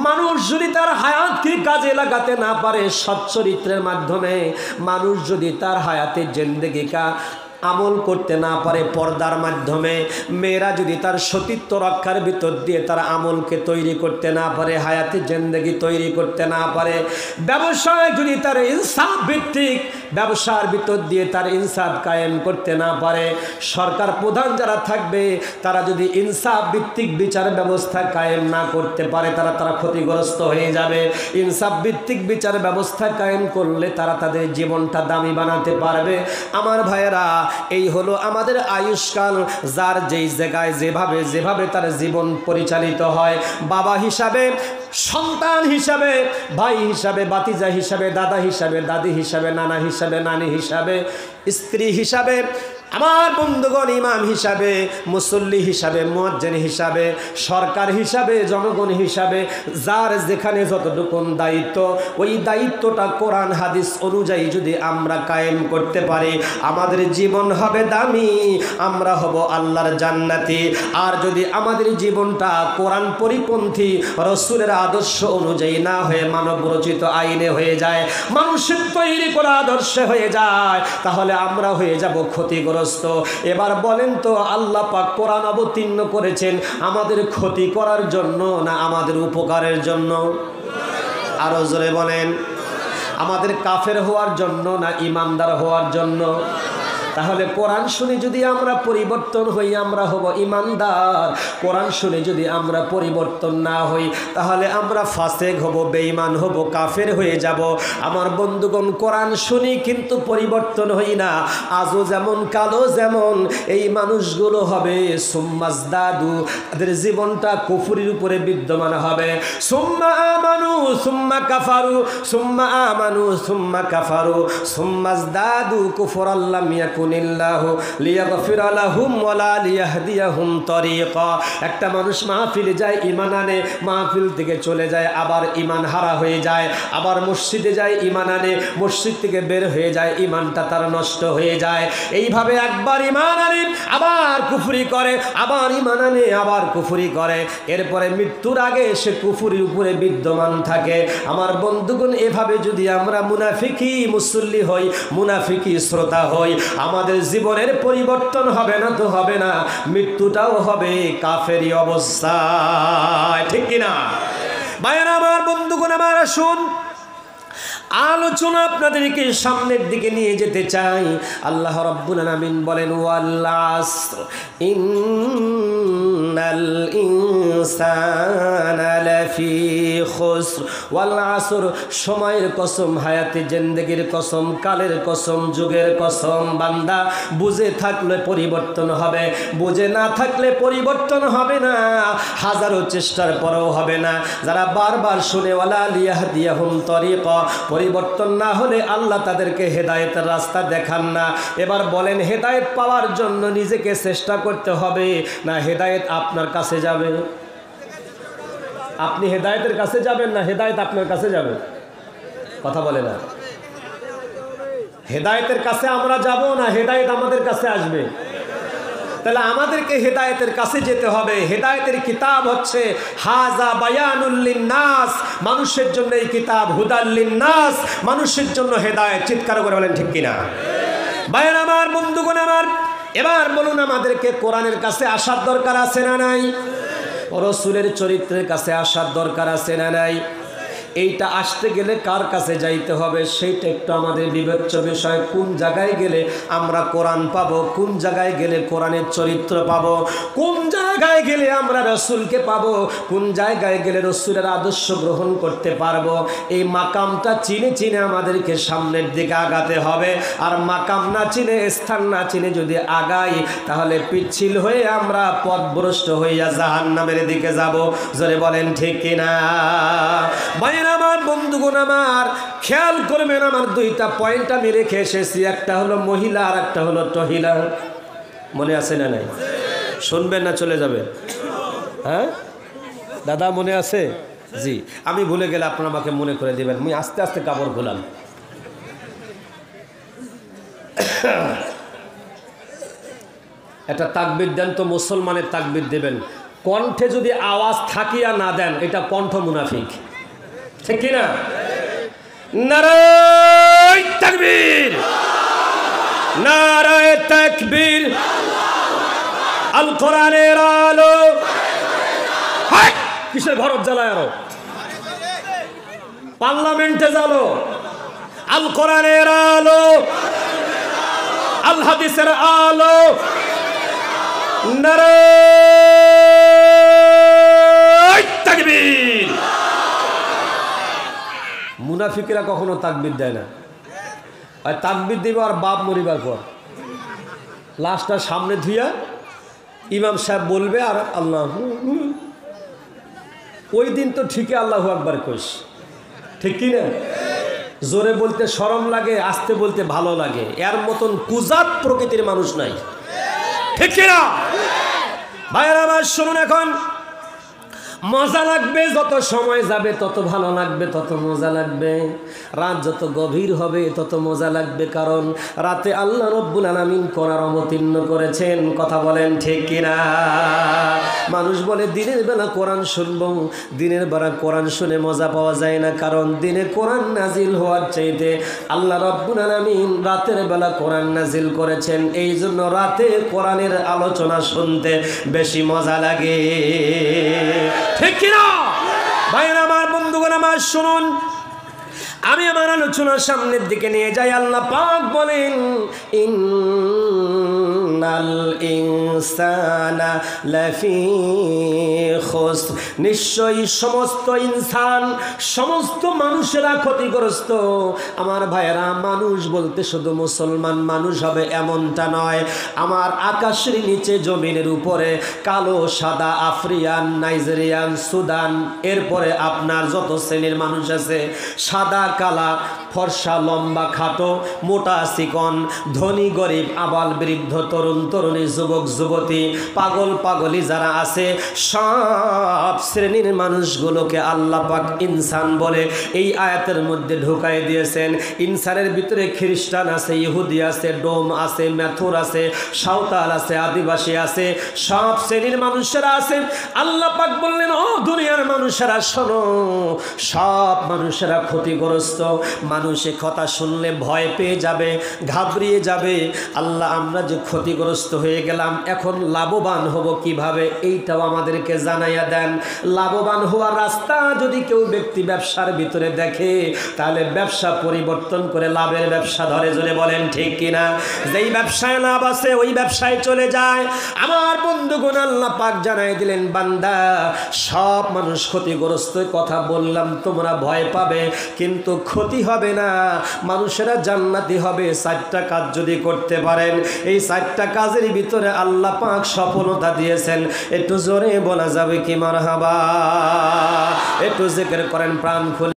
মানুষ যদি তার হায়াতকে কাজে লাগাতে না পারে সৎ চরিত্রের মাধ্যমে, মানুষ যদি তার হায়াতের জিন্দেগিকা আমল করতে না পারে পর্দার মাধ্যমে, মেয়েরা যদি তার সতীত্ব রক্ষার ভিতর দিয়ে তার আমলকে তৈরি করতে না পারে, হায়াতের জিন্দেগি তৈরি করতে না পারে, ব্যবসায় যদি তার ইনসাফ ভিত্তিক ব্যবসার ভিতর দিয়ে তার ইনসাফ কায়েম করতে না পারে, সরকার প্রধান যারা থাকবে তারা যদি ইনসাফ ভিত্তিক বিচার ব্যবস্থা কায়েম না করতে পারে, তারা ক্ষতিগ্রস্ত হয়ে যাবে। ইনসাফ ভিত্তিক বিচার ব্যবস্থা কায়েম করলে তারা তাদের জীবনটা দামি বানাতে পারবে। আমার ভাইয়েরা, এই হলো আমাদের আয়ুষ্কাল। যার যেই জায়গায় যেভাবে যেভাবে তার জীবন পরিচালিত হয়, বাবা হিসাবে, সন্তান হিসাবে, ভাই হিসাবে, ভাতিজা হিসাবে, দাদা হিসাবে, দাদি হিসাবে, নানা হিসাবে, নানি হিসাবে, স্ত্রী হিসাবে, আমার বন্ধুগণ ইমাম হিসাবে, মুসল্লি হিসাবে, মুয়াজ্জিন হিসাবে, সরকার হিসাবে, জনগণ হিসাবে, যার যেখানে যতটুকু দায়িত্ব, ওই দায়িত্বটা কোরআন হাদিস অনুযায়ী যদি আমরা কায়েম করতে পারি, আমাদের জীবন হবে দামি, আমরা হব আল্লাহর জান্নাতি। আর যদি আমাদের জীবনটা কোরআন পরিপন্থী, রসুলের আদর্শ অনুযায়ী না হয়ে মানব রচিত আইনে হয়ে যায়, মানুষের তৈরি করা আদর্শে হয়ে যায়, তাহলে আমরা হয়ে যাব ক্ষতিগ্রস্ত। এবার বলেন তো, আল্লাহ পাক কোরআন অবতীর্ণ করেছেন আমাদের ক্ষতি করার জন্য না আমাদের উপকারের জন্য? আরো জোরে বলেন, আমাদের কাফের হওয়ার জন্য না ইমানদার হওয়ার জন্য? তাহলে কোরআন শুনে যদি আমরা পরিবর্তন হই, আমরা হব ইমানদার। কোরআন শুনে যদি আমরা পরিবর্তন না হই, তাহলে আমরা ফাসেক হব, বেঈমান হব, কাফের হয়ে যাব। আমার বন্ধুগণ, কোরআন শুনি কিন্তু পরিবর্তন হই না। আজও যেমন কালো যেমন এই মানুষগুলো হবে সুম্মাজদাদু, তাদের জীবনটা কুফরির উপরে বিদ্যমান হবে। সুম্মা আমানু সুম্মা কাফারু, সুম্মা আমানু সুম্মা কাফারু সুম্মাজদাদু কুফরাল্লাম ইয়াকুন একটা মানুষ মাহফিলে যায়, ঈমান আনে, মাহফিল থেকে চলে যায়, আবার ঈমান হারা হয়ে যায়, আবার মসজিদে যায়, ঈমান আনে, মসজিদ থেকে বের হয়ে যায়, ঈমানটা তার নষ্ট হয়ে যায়। এইভাবে একবার ঈমান আনে, আবার কুফরি করে, আবার ঈমান আনে, আবার কুফরি করে, এরপরে মৃত্যুর আগে সে কুফরির উপরে বিদ্যমান থাকে। আমার বন্ধুগণ, এভাবে যদি আমরা মুনাফিকি মুসল্লি হই, মুনাফিকি শ্রোতা হই, আমাদের জীবনের পরিবর্তন হবে না তো হবে না, মৃত্যুটাও হবে কাফেরি অবস্থায়, ঠিক কিনা? ভাইয়েরা আমার, বন্ধুগণ আমার, আসুন আলোচনা আপনাদেরকে সামনের দিকে নিয়ে যেতে চাই। আল্লাহ রাব্বুল আলামিন বলেন, ওয়াল আসর ইন্নাল ইনসানা লাফি খুসর। ওয়াল আসর, সময়ের কসম, হায়াতে জিন্দেগির কসম, কালের কসম, যুগের কসম। বান্দা বুঝে থাকলে পরিবর্তন হবে, বুঝে না থাকলে পরিবর্তন হবে না, হাজারো চেষ্টার পরেও হবে না। যারা বারবার শুনে ওয়ালা লিয়াহদিয়াহুম তরিকা, পরিবর্তন না হলে আল্লাহ তাদেরকে হেদায়েতের রাস্তা দেখান না। এবার বলেন, হেদায়েত পাওয়ার জন্য নিজেকে চেষ্টা করতে হবে না হেদায়েত আপনার কাছে যাবে? আপনি হেদায়েতের কাছে যাবেন না হেদায়েত আপনার কাছে যাবে? কথা বলে না। হেদায়েতের কাছে আমরা যাব না হেদায়েত আমাদের কাছে আসবে? তাহলে আমাদেরকে হেদায়েতের কাছে যেতে হবে। হেদায়েতের কিতাব হচ্ছে হাজা বায়ানুল লিন্নাস, মানুষের জন্য এই কিতাব, হুদাল লিন্নাস, মানুষের জন্য হেদায়েত। চিৎকার করে বলেন ঠিক কিনা? ভাইয়ের আমার, বন্ধুগণ আমার, এবার বলুন, আমাদেরকে কোরআনের কাছে আসার দরকার আছে না নাই? রাসূলের চরিত্রের কাছে আসার দরকার আছে না নাই? এইটা আসতে গেলে কার কাছে যাইতে হবে সেইটা একটু আমাদের বিবেচ্য বিষয়। কোন জায়গায় গেলে আমরা কোরআন পাবো, কোন জায়গায় গেলে কোরআনের চরিত্র পাবো, কোন জায়গায় গেলে আমরা রসুলকে পাবো, কোন জায়গায় গেলে রসুলের আদর্শ গ্রহণ করতে পারবো, এই মাকামটা চিনে চিনে আমাদেরকে সামনের দিকে আগাতে হবে। আর মাকাম না চিনে, স্থান না চিনে যদি আগাই, তাহলে পিচ্ছিল হয়ে আমরা পথভ্রষ্ট হইয়া জাহান্নামের দিকে যাব। জোরে বলেন ঠিক কিনা? ভাইরা আমার, বন্ধুগণ আমার, খেয়াল করবেন, আমার দুইটা পয়েন্ট আমি রেখে এসেছি, একটা হলো মহিলা আর একটা হলো তহিলা। মনে আছে না নাই? শুনবেন না চলে যাবেন? হ্যাঁ দাদা মনে আছে? জি, আমি ভুলে গেলে আপনারা আমাকে মনে করে দেবেন। আমি আস্তে আস্তে কাপড় খোলাম। একটা তাকবীর দেন তো, মুসলমানের তাকবীর দেবেন। কণ্ঠে যদি আওয়াজ থাকিয়া না দেন, এটা কণ্ঠ মুনাফিক, ঠিক কিনা? নারায়ে তাকবীর, নারায়ে তাকবীর। আল কোরআনের আলো। হাই, কিসের ঘরত জ্বালায় আরো? পার্লামেন্টে জ্বালো। আল কোরআনের আলো, আল হাদিসের আলো। নারায়ে তাকবীর। মুনাফিকরা কখনো তাকবীর দেয় না। আর তাকবীর দিবে আর বাপ মরিবার পর লাশটা সামনে ধুইয়া ইমাম সাহেব বলবে আর আল্লাহ। ওই দিন তো ঠিকই আল্লাহু আকবার কইস, ঠিক কি না? জোরে বলতে শরম লাগে, আস্তে বলতে ভালো লাগে। এর মতন কুজাত প্রকৃতির মানুষ নাই, ঠিক কি না? ভাইরা আমার শুনুন, এখন মজা লাগবে, যত সময় যাবে তত ভালো লাগবে, তত মজা লাগবে। রাত যত গভীর হবে তত মজা লাগবে, কারণ রাতে আল্লাহ রব্বুল আলামিন কোরআন অবতীর্ণ করেছেন। কথা বলেন ঠিক কিনা? মানুষ বলে দিনের বেলা কোরআন শুনবো, দিনের বেলা কোরআন শুনে মজা পাওয়া যায় না, কারণ দিনে কোরআন নাজিল হওয়ার চাইতে আল্লাহ রব্বুল আলামিন রাতের বেলা কোরআন নাজিল করেছেন। এই জন্য রাতে কোরআনের আলোচনা শুনতে বেশি মজা লাগে, ঠিক কিনা? ভাইরা আমার, বন্ধুগণ আমার, শুনুন, আমি আমার আলোচনার সামনের দিকে নিয়ে যাই। আল্লাহ পাক বলেন, ইন্নাল ইনসানা লাফি খুসর, নিশ্চয়ই সমস্ত ইনসান, সমস্ত মানুষেরা ক্ষতিগ্রস্ত। আমার ভাইয়েরা, মানুষ বলতে শুধু মুসলমান মানুষ হবে এমনটা নয়। আমার আকাশের নিচে জমিনের উপরে কালো সাদা, আফ্রিকান, নাইজেরিয়ান, সুদান, এরপরে আপনার যত শ্রেণীর মানুষ আছে, সাদা কালা, ফর্সা, লম্বা, খাটো, মোটা, চিকন, ধনী গরিব, আবাল বৃদ্ধ, তরুণ তরুণী, যুবক যুবতী, পাগল পাগলি যারা আছে, সব শ্রেণীর মানুষগুলোকে আল্লাহ পাক ইনসান বলে এই আয়াতের মধ্যে ঢুকাই দিয়েছেন। ইনসানের ভিতরে খ্রিস্টান আছে, ইহুদি আছে, ডোম আছে, মেথর আছে, সাঁওতাল আছে, আদিবাসী আছে, সব শ্রেণীর মানুষেরা আছে। আল্লাহ পাক বললেন, ও দুনিয়ার মানুষেরা শোনো, সব মানুষেরা ক্ষতিগ্রস্ত। মানুষে কথা শুনলে ভয় পেয়ে যাবে, ঘাবড়িয়ে যাবে। আল্লাহ, আমরা যে ক্ষতিগ্রস্ত হয়ে গেলাম, এখন লাভবান হব কিভাবে, এইটাও আমাদেরকে জানাইয়া দেন। লাভবান হওয়ার রাস্তা যদি কেউ ব্যক্তি ব্যবসার ভিতরে দেখে, তাহলে ব্যবসা পরিবর্তন করে লাভের ব্যবসা ধরে। জোরে বলেন ঠিক কিনা? যেই ব্যবসায় লাভ আছে ওই ব্যবসায় চলে যায়। আমার বন্ধুগণ, আল্লাহ পাক জানাই দিলেন, বান্দা, সব মানুষ ক্ষতিগ্রস্ত। কথা বললাম তোমরা ভয় পাবে, কিন্তু ক্ষতি হবে না, মানুষেরা জান্নাতি হবে। 4টা কাজ যদি করতে পারেন, এই 4টা কাজের ভিতরে আল্লাহ পাক সফলতা দিয়েছেন। একটু জোরে বলা যাবে কি মারহাবা? একটু জিকির করেন প্রাণ খুলে।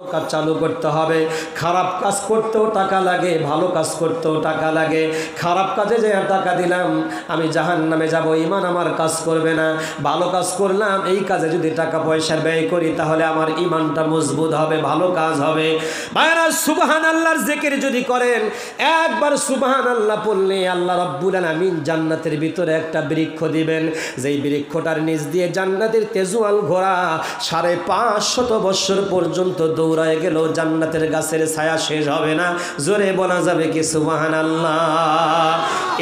কাজ চালু করতে হবে। খারাপ কাজ করতেও টাকা লাগে, ভালো কাজ করতেও টাকা লাগে। খারাপ কাজে যে টাকা দিলাম, আমি জাহান্নামে যাব, ঈমান আমার কাজ করবে না। ভালো কাজ করলাম, এই কাজে যদি টাকা পয়সা ব্যয় করি, তাহলে আমার ঈমানটা মজবুত হবে, ভালো কাজ হবে। ভাইরা, সুবহানাল্লাহর জিকির যদি করেন, একবার সুবহানাল্লাহ পড়লে আল্লাহ রাব্বুল আলামিন জান্নাতের ভিতরে একটা বৃক্ষ দিবেন, যেই বৃক্ষটার নিচ দিয়ে জান্নাতের তেজওয়াল ঘোড়া 550 বছর পর্যন্ত দৌড়ায় গেল, জান্নাতের গাছের ছায়া শেষ হবে না। জোরে বলা যাবে কি সুবহানাল্লাহ?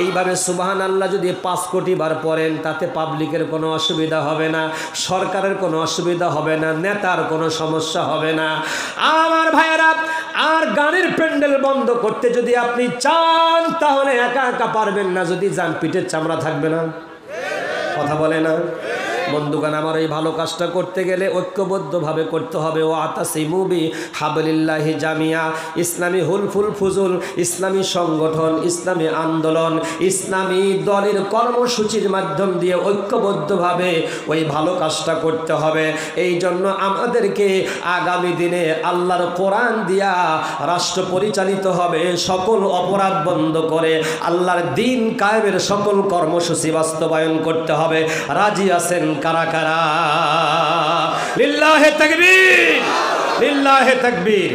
এইভাবে সুবহানাল্লাহ যদি 5 কোটি বার পড়েন, তাতে পাবলিকের কোনো অসুবিধা হবে না, সরকারের কোনো অসুবিধা হবে না, নেতার কোনো সমস্যা হবে না। আমার ভাইয়েরা, আর গানের প্যান্ডেল বন্ধ করতে যদি আপনি চান, তাহলে একা একা পারবেন না। যদি যান, পিঠের চামড়া থাকবে না। কথা বলে না? বন্ধুগণ আমার এই ভালো কাজটা করতে গেলে ঐক্যবদ্ধভাবে করতে হবে। ও আতাসিমু বিহাবলিল্লাহি জামিয়া। ইসলামী হুলফুল ফুজুল, ইসলামী সংগঠন, ইসলামী আন্দোলন, ইসলামী দলের কর্মসূচির মাধ্যম দিয়ে ঐক্যবদ্ধভাবে ওই ভালো কাজটা করতে হবে। এই জন্য আমাদেরকে আগামী দিনে আল্লাহর কোরআন দিয়া রাষ্ট্র পরিচালিত হবে। সকল অপরাধ বন্ধ করে আল্লাহর দিন কায়েমের সকল কর্মসূচি বাস্তবায়ন করতে হবে। রাজি আছেন কারা কারা? লিল্লাহে তাকবীর, লিল্লাহে তাকবীর।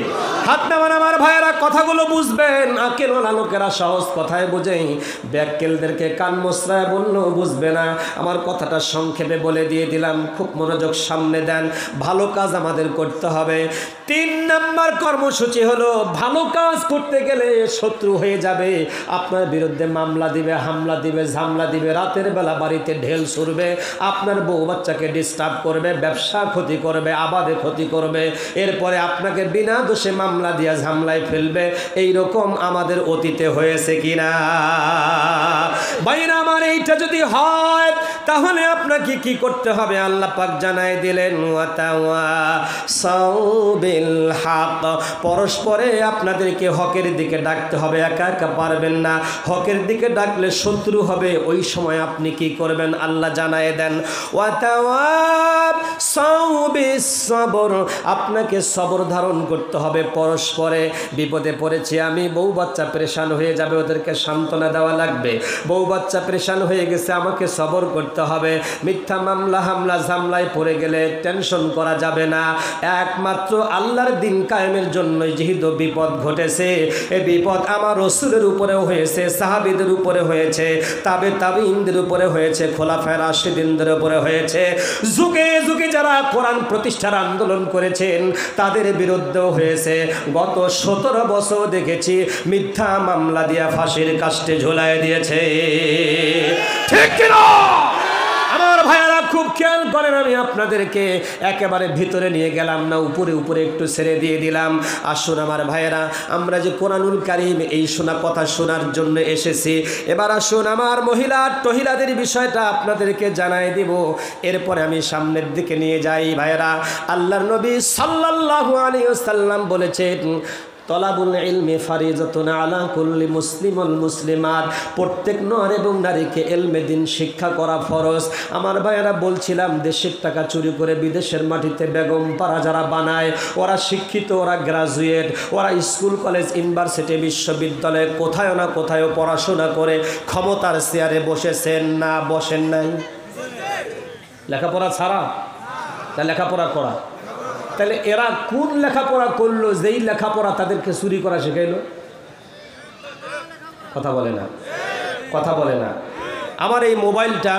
হাত নামান আমার ভাইয়েরা, কথাগুলো বুঝবেন। আকেলওয়ালা লোকেরা সহজ কথায় বোঝেই, ব্যাককেলদেরকে কান মোসরায় বললেও বুঝবে না। আমার কথাটা সংক্ষেপে বলে দিয়ে দিলাম, খুব মনোযোগ সামনে দেন। ভালো কাজ আমাদের করতে হবে। 3 নাম্বার কর্মসূচি হলো, ভালো কাজ করতে গেলে শত্রু হয়ে যাবে, আপনার বিরুদ্ধে মামলা দিবে, হামলা দিবে, ঝামলা দিবে, রাতের বেলা বাড়িতে ঢেল ছুড়বে, আপনার বউ বাচ্চাকে ডিস্টার্ব করবে, ব্যবসা ক্ষতি করবে, আবাদে ক্ষতি করবে, এরপরে আপনাকে বিনা দোষে মামলা দিয়া ঝামলায় ফেলবে। এইরকম আমাদের অতীতে হয়েছে কিনা? ভাইরা আমার, এইটা যদি হয় তাহলে আপনাকে কি করতে হবে? আল্লাহ পাক জানাই দিলেন, ওয়াতাওয়াসাউ বিল হক। পরস্পরে আপনাদেরকে হকের দিকে ডাকতে হবে, একা একা পারবেন না। হকের দিকে ডাকলে শত্রু হবে, ওই সময় আপনি কি করবেন আল্লাহ জানাই দেন, ওয়াতাওয়াসাউ বিস সবর। আপনাকে সবর ধারণ করতে হবে। পরস্পরে বিপদে পড়েছি আমি, বউ বাচ্চা পরেশান হয়ে যাবে, ওদেরকে সান্ত্বনা দেওয়া লাগবে। বউ বাচ্চা পরেশান হয়ে গেছে, আমাকে সবর করতে হবে। মিথ্যা মামলা হামলা ঝামলায় পড়ে গেলে টেনশন করা যাবে না। একমাত্র আল্লাহর দিন কায়েমের জন্যই যেহেতু বিপদ ঘটেছে, এই বিপদ আমার রাসূলের উপরেও হয়েছে, সাহাবীদের উপরে হয়েছে, তাবেঈনদের উপরে হয়েছে, খোলাফায়ে রাশিদিনদের উপরে হয়েছে। যুগে যুগে যারা কোরআন প্রতিষ্ঠার আন্দোলন করেছেন তাদের বিরুদ্ধেও হয়েছে। গত 17 বছর দেখেছি মিথ্যা মামলা দিয়া ফাঁসির কাস্টে ঝুলায় দিয়েছে। ঠিক কিনা আমার ভাইয়ারা? খুব খেয়াল করেন, আমি আপনাদেরকে একেবারে ভিতরে নিয়ে গেলাম না, উপরে উপরে একটু ছেড়ে দিয়ে দিলাম। আসুন আমার ভাইয়েরা, আমরা যে কোরআনুল কারীম এই শোনা কথা শোনার জন্য এসেছি, এবার আসুন আমার মহিলাদের বিষয়টা আপনাদেরকে জানাই দিব। এরপরে আমি সামনের দিকে নিয়ে যাই। ভাইয়েরা, আল্লাহর নবী সাল্লাল্লাহু আলাইহি ওয়াসাল্লাম বলেছেন, তলাবুল ইলমি ফারিজাতুন আলা কুল্লি মুসলিম ওয়াল মুসলিমাত। প্রত্যেক নর এবং নারীকে ইলমে দ্বীন শিক্ষা করা ফরজ। আমার ভাইয়েরা, বলছিলাম দেশের টাকা চুরি করে বিদেশের মাটিতে বেগম পাড়া যারা বানায়, ওরা শিক্ষিত, ওরা গ্রাজুয়েট, ওরা স্কুল কলেজ ইউনিভার্সিটি বিশ্ববিদ্যালয়ে কোথায় না কোথায় পড়াশোনা করে ক্ষমতার চেয়ারে বসেছেন না বসেন নাই? লেখাপড়া ছাড়া তা লেখাপড়া করা। তাহলে এরা কোন লেখাপড়া করলো যেই লেখাপড়া তাদেরকে চুরি করা শেখাইলো? কথা বলে না, কথা বলে না। আমার এই মোবাইলটা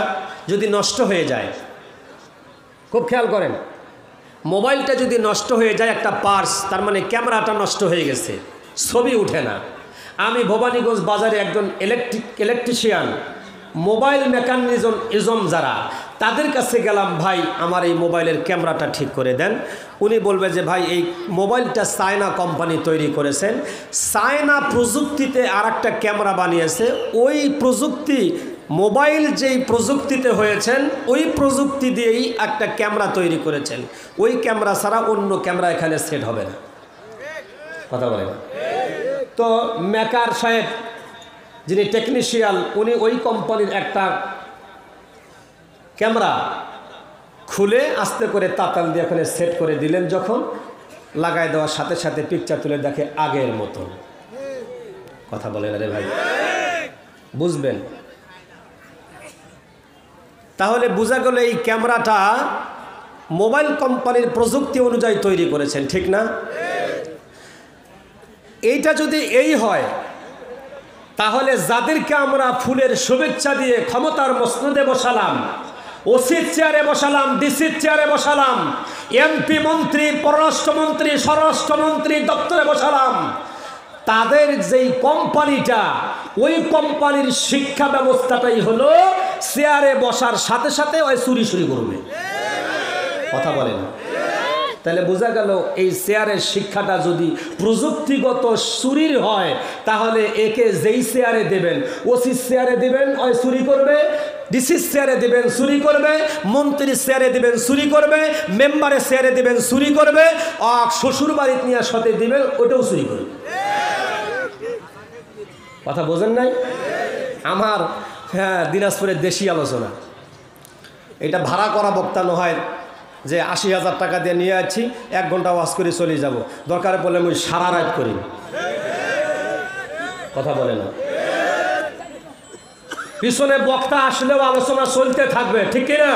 যদি নষ্ট হয়ে যায়, খুব খেয়াল করেন, মোবাইলটা যদি নষ্ট হয়ে যায়, একটা পার্স, তার মানে ক্যামেরাটা নষ্ট হয়ে গেছে, ছবি উঠে না। আমি ভবানীগঞ্জ বাজারে একজন ইলেকট্রিশিয়ান, মোবাইল মেকানিজম যারা, তাদের কাছে গেলাম, ভাই আমার এই মোবাইলের ক্যামেরাটা ঠিক করে দেন। উনি বলবে যে ভাই এই মোবাইলটা চায়না কোম্পানি তৈরি করেছেন, চায়না প্রযুক্তিতে আর একটা ক্যামেরা বানিয়েছে, ওই প্রযুক্তি মোবাইল যেই প্রযুক্তিতে হয়েছেন ওই প্রযুক্তি দিয়েই একটা ক্যামেরা তৈরি করেছেন, ওই ক্যামেরা ছাড়া অন্য ক্যামেরা এখানে সেট হবে না। কথা বলে না। তো মেকার সাহেব যিনি টেকনিশিয়ান, উনি ওই কোম্পানির একটা ক্যামেরা খুলে আস্তে করে তাতাল দিয়ে এখানে সেট করে দিলেন। যখন লাগাই দেওয়ার সাথে সাথে পিকচার তুলে দেখে আগের মতন। কথা বলে না রে ভাই, বুঝবেন? তাহলে বোঝা গেল এই ক্যামেরাটা মোবাইল কোম্পানির প্রযুক্তি অনুযায়ী তৈরি করেছেন, ঠিক না? এইটা যদি এই হয়, তাহলে যাদেরকে আমরা ফুলের শুভেচ্ছা দিয়ে ক্ষমতার মসনদে বসালাম, ওসির চেয়ারে বসালাম, ডিসির চেয়ারে বসালাম, এমপি মন্ত্রী, পররাষ্ট্রমন্ত্রী, স্বরাষ্ট্রমন্ত্রী দপ্তরে বসালাম, তাদের যেই কোম্পানিটা, ওই কোম্পানির শিক্ষা ব্যবস্থাটাই হলো চেয়ারে বসার সাথে সাথে ওই চুরি করবে। কথা বলেন। তাহলে বোঝা গেল এই চেয়ারের শিক্ষাটা যদি প্রযুক্তিগত চুরির হয়, তাহলে একে যেই চেয়ারে দেবেন, ওসি চেয়ারে দেবেন, ওই চুরি করবে, ডিসির চেয়ারে দিবেন চুরি করবে, মন্ত্রীর চেয়ারে দিবেন চুরি করবে, মেম্বারের চেয়ারে দিবেন চুরি করবে, শ্বশুর বাড়িতে নিয়ে সাথে দিবেন ওটাও চুরি করবে। কথা বোঝেন নাই? আমার দিনাজপুরের দেশি আলোচনা, এটা ভাড়া করা বক্তা নয় যে ৮০,০০০ টাকা দিয়ে নিয়ে যাচ্ছি 1 ঘন্টা ওয়াজ করে চলে যাব, দরকারে পড়লে আমি সারা রাত করি। কথা বলে না, পিছনে বক্তা আসলেও আলোচনা চলতে থাকবে, ঠিক কিনা?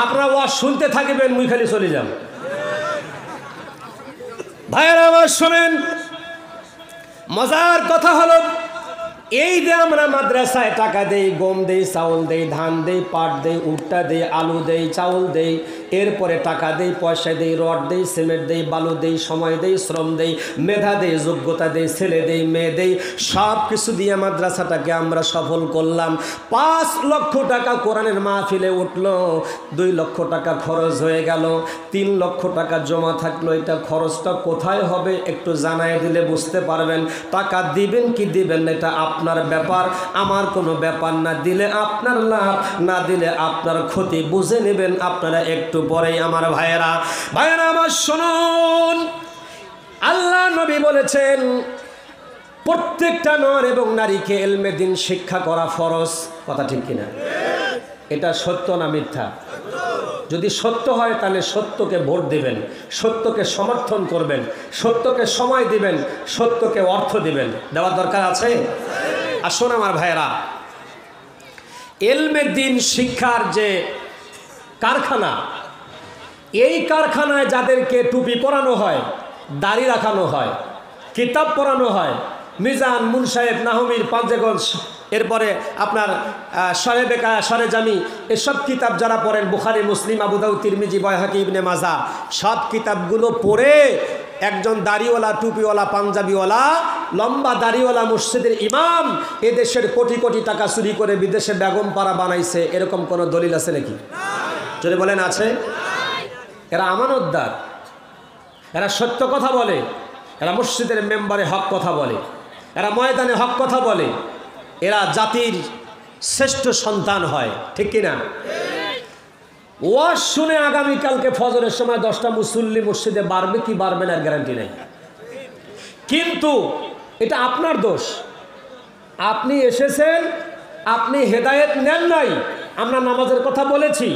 আপনারা ওয়াজ শুনতে থাকবেন, মুই খালি চলে যাব। ভাইয়েরা আমার শোনেন, মজার কথা হলো এই যে আমরা মাদ্রাসায় টাকা দেই, গম দেই, চাউল দেই, ধান দেই, পাট দেই, উট্টা দেই, আলু দেই, চাউল দেই, এরপরে টাকা দেই, পয়সা দেই, রড দেই, সিমেন্ট দেই, বালু দেই, সময় দেই, শ্রম দেই, মেধা দেই, যোগ্যতা দেই, ছেলে দেই, মেয়ে দেই, সব কিছু দিয়ে মাদ্রাসাটাকে আমরা সফল করলাম। 5 লক্ষ টাকা কোরআনের মাহফিলে উঠলো, 2 লক্ষ টাকা খরচ হয়ে গেল, 3 লক্ষ টাকা জমা থাকলো। এটা খরচটা কোথায় হবে একটু জানাই দিলে বুঝতে পারবেন। টাকা দিবেন কি দিবেন না এটা আপনার ব্যাপার, আমার কোনো ব্যাপার না। দিলে আপনার লাভ, না দিলে আপনার ক্ষতি, বুঝে নেবেন আপনারা একটু পরেই। আমার ভাইয়েরা আমার শুনুন, আল্লাহ নবী বলেছেন প্রত্যেকটা নর এবং নারীকে ইলমে দ্বীন শিক্ষা করা ফরজ। কথা ঠিক কিনা? এটা সত্য না মিথ্যা? যদি সত্য হয় তাহলে সত্যকে ভোট দিবেন, সত্যকে সমর্থন করবেন, সত্যকে সময় দিবেন, সত্যকে অর্থ দিবেন। দেওয়ার দরকার আছে? আসুন আমার ভাইয়েরা, ইলমে দ্বীন শিক্ষার যে কারখানা, এই কারখানায় যাদেরকে টুপি পরানো হয়, দাড়ি রাখানো হয়, কিতাব পড়ানো হয়, মিজান, মুনসাহেব, নাহমির, পাঞ্জেগঞ্জ, এরপরে আপনার শরে বেকা, শরে জামি, এসব কিতাব যারা পড়েন, বুখারী, মুসলিম, আবু দাউদ, তিরমিজি, বাইহাকি, ইবনে মাজাহ, সব কিতাবগুলো পড়ে একজন দাড়িওয়ালা, টুপিওয়ালা, পাঞ্জাবিওয়ালা, লম্বা দাড়িওয়ালা মসজিদের ইমাম এদেশের কোটি কোটি টাকা চুরি করে বিদেশে বেগম পাড়া বানাইছে, এরকম কোনো দলিল আছে নাকি? যদি বলেন আছে? এরা আমানতদার, এরা সত্য কথা বলে, এরা মসজিদের মেম্বারে হক কথা বলে, এরা ময়দানে হক কথা বলে, এরা জাতির শ্রেষ্ঠ সন্তান হয়, ঠিক কিনা? ওয়াজ শুনে আগামীকালকে ফজরের সময় 10টা মুসল্লি মসজিদে বাড়বে কি বাড়বে না গ্যারান্টি নেই, কিন্তু এটা আপনার দোষ। আপনি এসেছেন, আপনি হেদায়েত নেন নাই। আমরা নামাজের কথা বলেছি,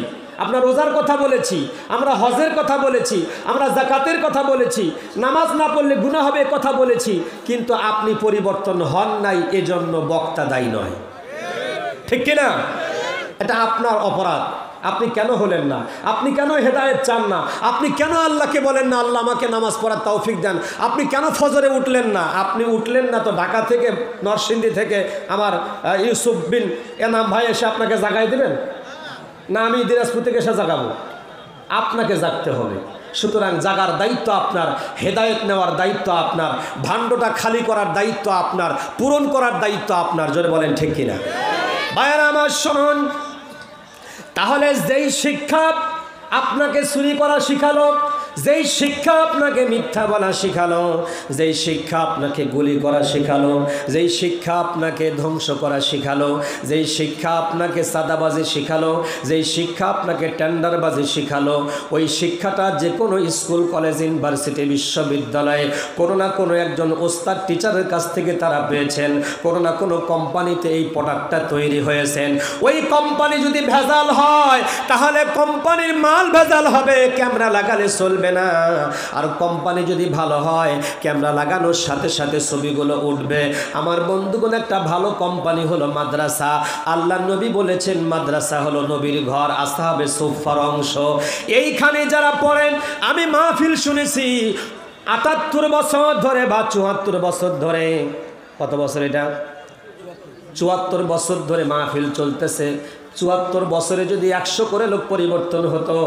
আমরা রোজার কথা বলেছি, আমরা হজের কথা বলেছি, আমরা যাকাতের কথা বলেছি, নামাজ না পড়লে গুনাহ হবে কথা বলেছি, কিন্তু আপনি পরিবর্তন হন নাই, এজন্য বক্তা দায়ী নয়, ঠিক কিনা? এটা আপনার অপরাধ। আপনি কেন হলেন না? আপনি কেন হেদায়েত চান না? আপনি কেন আল্লাহকে বলেন না আল্লাহ আমাকে নামাজ পড়ার তৌফিক দেন? আপনি কেন ফজরে উঠলেন না? আপনি উঠলেন না তো ঢাকা থেকে, নরসিংদী থেকে আমার ইউসুফ বিন এনাম ভাই এসে আপনাকে জাগাই দেবেন না? আমি দিনাজপুর থেকে এসে জাগাবো? আপনাকে জাগতে হবে। সুতরাং জাগার দায়িত্ব আপনার, হেদায়েত নেওয়ার দায়িত্ব আপনার, ভাণ্ডটা খালি করার দায়িত্ব আপনার, পূরণ করার দায়িত্ব আপনার। জোরে বলেন ঠিক কিনা? ভাইয়েরা আমার শুনুন, তাহলে যেই শিক্ষা আপনাকে চুরি করা শিখালো, যেই শিক্ষা আপনাকে মিথ্যা বলা শিখালো, যেই শিক্ষা আপনাকে গুলি করা শিখালো, যেই শিক্ষা আপনাকে ধ্বংস করা শিখালো, যেই শিক্ষা আপনাকে সাদাবাজি শিখালো, যেই শিক্ষা আপনাকে টেন্ডারবাজি শিখালো, ওই শিক্ষাটা যে কোনো স্কুল, কলেজ, ইউনিভার্সিটি, বিশ্ববিদ্যালয়ে কোনো না কোনো একজন ওস্তাদ টিচারের কাছ থেকে তারা পেয়েছেন, কোনো না কোনো কোম্পানিতে এই প্রোডাক্টটা তৈরি হয়েছেন। ওই কোম্পানি যদি ভেজাল হয় তাহলে কোম্পানির মাল ভেজাল হবে, ক্যামেরা লাগালে চলবে না। আর কোম্পানি যদি ভালো হয়, ক্যামেরা লাগানোর সাথে সাথে ছবিগুলো উঠবে। আমার বন্ধুগণ, একটা ভালো কোম্পানি হলো মাদ্রাসা। আল্লাহ নবী বলেছেন মাদ্রাসা হলো নবীর ঘর, আসহাবে সুফফার অংশ। এইখানে যারা পড়েন, আমি মাহফিল শুনেছি ৭৮ বছর ধরে বা ৭৪ বছর ধরে, কত বছর এটা? ৭৪ বছর ধরে মাহফিল চলতেছে। ৭৪ বছরে যদি 100 করে লোক পরিবর্তন হতো,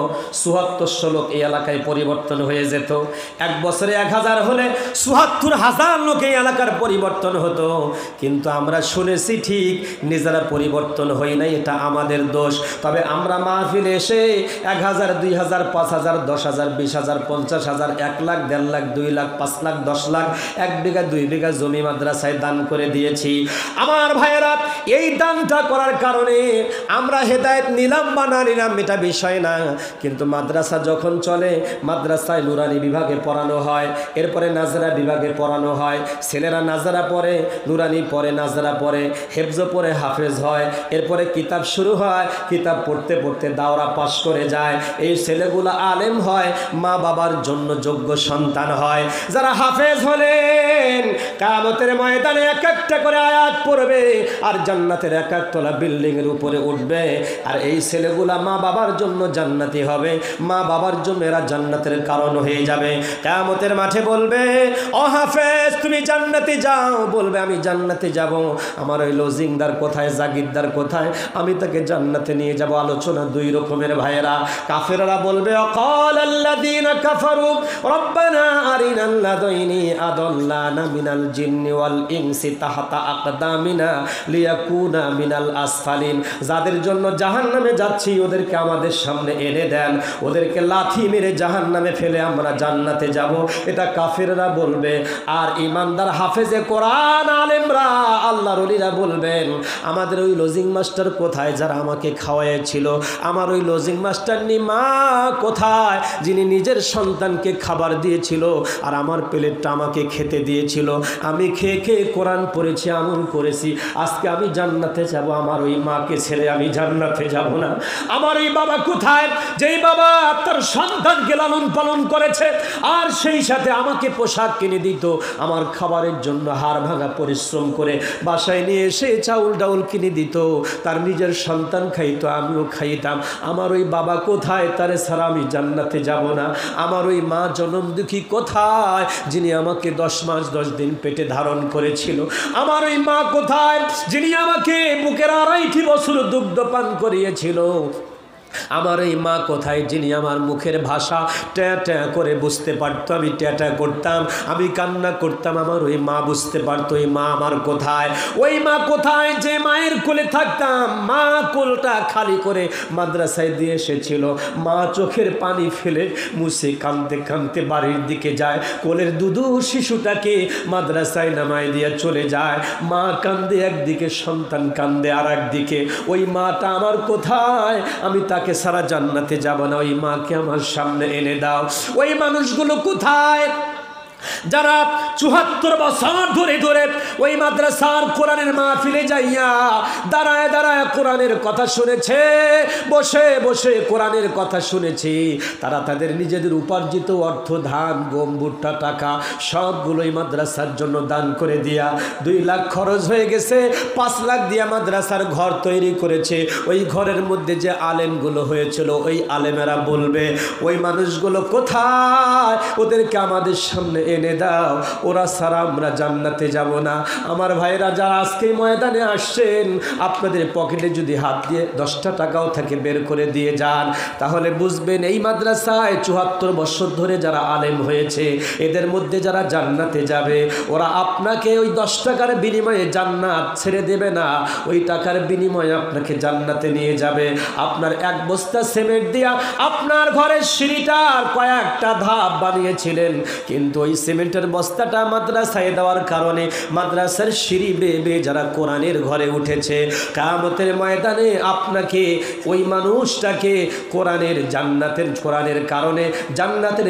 ৭৪০০ লোক এই এলাকায় পরিবর্তন হয়ে যেত। 1 বছরে 1000 হলে ৭৪,০০০ লোক এই এলাকার পরিবর্তন হতো। কিন্তু আমরা শুনেছি ঠিক, নিজেরা পরিবর্তন হই নাই, এটা আমাদের দোষ। তবে আমরা মাহফিলে এসে 1000, 2000, 5000, 10000, 20000, 50000, 1 লাখ, 1.5 লাখ, 2 লাখ, 5 লাখ, 10 লাখ, 1 বিঘা 2 বিঘা জমি মাদ্রাসায় দান করে দিয়েছি। আমার ভাইয়েরা, এই দানটা করার কারণে আমরা হেদায়েত নিলাম বা না নিলাম এটা বিষয় না, কিন্তু মাদ্রাসা যখন চলে, মাদ্রাসায় নুরানি বিভাগে পড়ানো হয়, এরপরে নাজরা বিভাগে পড়ানো হয়। ছেলেরা নাজরা পড়ে, নুরানি পড়ে, নাজরা পড়ে, হেফজ পড়ে, হাফেজ হয়, এরপরে কিতাব শুরু হয়, কিতাব পড়তে পড়তে দাওরা পাশ করে যায়। এই ছেলেগুলো আলেম হয়, মা বাবার জন্য যোগ্য সন্তান হয়। যারা হাফেজ হলেন কিয়ামতের ময়দানে এক একটা করে আয়াত পড়বে আর জান্নাতের এক একতলা বিল্ডিং এর উপরে উঠবে। আর এই ছেলেগুলা মা বাবার জন্য জান্নাতি হবে, মা বাবার জন্য এরা জান্নাতের কারণ হয়ে যাবে। কিয়ামতের মাঠে বলবে, ও হাফেজ তুমি জান্নাতে যাও, বলবে আমি জান্নাতে যাব, আমার ওই লজিংদার কোথায়, জাগিরদার কোথায়, আমি তাকে জান্নাতে নিয়ে যাব। আলোচনা দুই রকমের ভাইয়েরা। কাফেররা বলবে, অকাল আল্লাযীনা কাফারু রব্বানা আরিনাল লাযাইনি আদাল্লানা মিনাল জিন্নি ওয়াল ইনসি তাহতা আকদামিনা লিয়াকুনা মিনাল আসফালিন। যাদের জন্য জাহান্নামে যাচ্ছি ওদেরকে আমাদের সামনে এনে দেন, ওদেরকে লাথি মেরে জাহান্নামে ফেলে আমরা জান্নাতে যাব। এটা কাফেররা বলবে। আর ইমানদার হাফেজে কোরআন আলেমরা, আল্লাহর ওলিরা বলবেন, আমাদের ওই লজিং মাস্টার কোথায় যারা আমাকে খাওয়াইছিল, আমার ওই লজিং মাস্টার নি মা কোথায় যিনি নিজের সন্তানকে খাবার দিয়েছিল আর আমার প্লেটটা আমাকে খেতে দিয়েছিল, আমি খেয়ে খেয়ে কোরআন পড়েছি, আমল করেছি, আজকে আমি জান্নাতে যাব, আমার ওই মাকে ছেড়ে আমি জান্নাতে যাব না। আমার ওই বাবা কোথায় যেই বাবা তার সন্তানকে লালন পালন করেছে আর সেই সাথে আমাকে পোশাক কিনে দিত, আমার খাবারের জন্য হাড় ভাঙা পরিশ্রম করে বাসায় নিয়ে এসে চাউল ডাউল কিনে দিত, তার নিজের সন্তান খাইতো, আমিও খাইতাম, আমার ওই বাবা কোথায়, তারে ছাড়া আমি জান্নাতে যাব না। আমার ওই মা জনম দুঃখী কোথায় যিনি আমাকে 10 মাস 10 দিন পেটে ধারণ করেছিল, আমার ওই মা কোথায় যিনি আমাকে বুকের 2.5 বছর দুগ্ধ পান করিয়েছিল, আমার এই মা কোথায় যিনি আমার মুখের ভাষা ট্যা ট্যা করে বুঝতে পারতো, আমি ট্যা ট্যা করতাম, আমি কান্না করতাম, আমার ওই মা বুঝতে পারতো। ওই মা আমার কোথায়? ওই মা কোথায় যে মায়ের কোলে থাকতাম, মা কোলটা খালি করে মাদ্রাসায় দিয়ে এসেছিল, মা চোখের পানি ফেলে মুছে কাঁদতে কাঁদতে বাড়ির দিকে যায়, কোলের দুধু শিশুটাকে মাদ্রাসায় নামায় দিয়ে চলে যায়, মা কান্দে একদিকে, সন্তান কান্দে আর একদিকে। ওই মাটা আমার কোথায়? আমি তাকে সারা জান্নাতে যাব না, ওই মাকে আমার সামনে এনে দাও। ওই মানুষগুলো কোথায় যারা ৭৪ বছর ধরে ধরে ওই মাদ্রাসার কোরআনের মাহফিলে যাইয়া দাঁড়ায় দাঁড়ায় কোরআনের কথা শুনেছে, বসে বসে কোরআনের কথা শুনেছি, তারা তাদের নিজেদের উপার্জিত অর্থ, ধান, গম, ভুট্টা, টাকা সবগুলোই মাদ্রাসার জন্য দান করে দিয়া 2 লাখ খরচ হয়ে গেছে, 5 লাখ দিয়া মাদ্রাসার ঘর তৈরি করেছে। ওই ঘরের মধ্যে যে আলেমগুলো হয়েছিল, ওই আলেমেরা বলবে, ওই মানুষগুলো কোথায়? ওদেরকে আমাদের সামনে এনে দাও, ওরা ছাড়া আমরা জান্নাতে যাব না। আমার ভাইরা যারা আজকে ময়দানে আসছেন, আপনাদের পকেটে যদি হাত দিয়ে 10টা টাকাও থাকে বের করে দিয়ে যান, তাহলে বুঝবেন এই মাদ্রাসায় 74 বছর ধরে যারা আলেম হয়েছে, এদের মধ্যে যারা জান্নাতে যাবে, ওরা আপনাকে ওই 10 টাকার বিনিময়ে জান্নাত ছেড়ে দেবে না, ওই টাকার বিনিময়ে আপনাকে জান্নাতে নিয়ে যাবে। আপনার 1 বস্তা সিমেন্ট দিয়া আপনার ঘরের সিঁড়িটার কয়েকটা ধাপ বানিয়েছিলেন, কিন্তু ওই সিমেন্টের বস্তাটা মাদ্রাসায় দেওয়ার কারণে মাদ্রাসার সিঁড়ি বেয়ে বেয়ে যারা কোরআনের ঘরে উঠেছে, কিয়ামতের ময়দানে আপনাকে, ওই মানুষটাকে কোরআনের জান্নাতের, কোরআনের কারণে জান্নাতের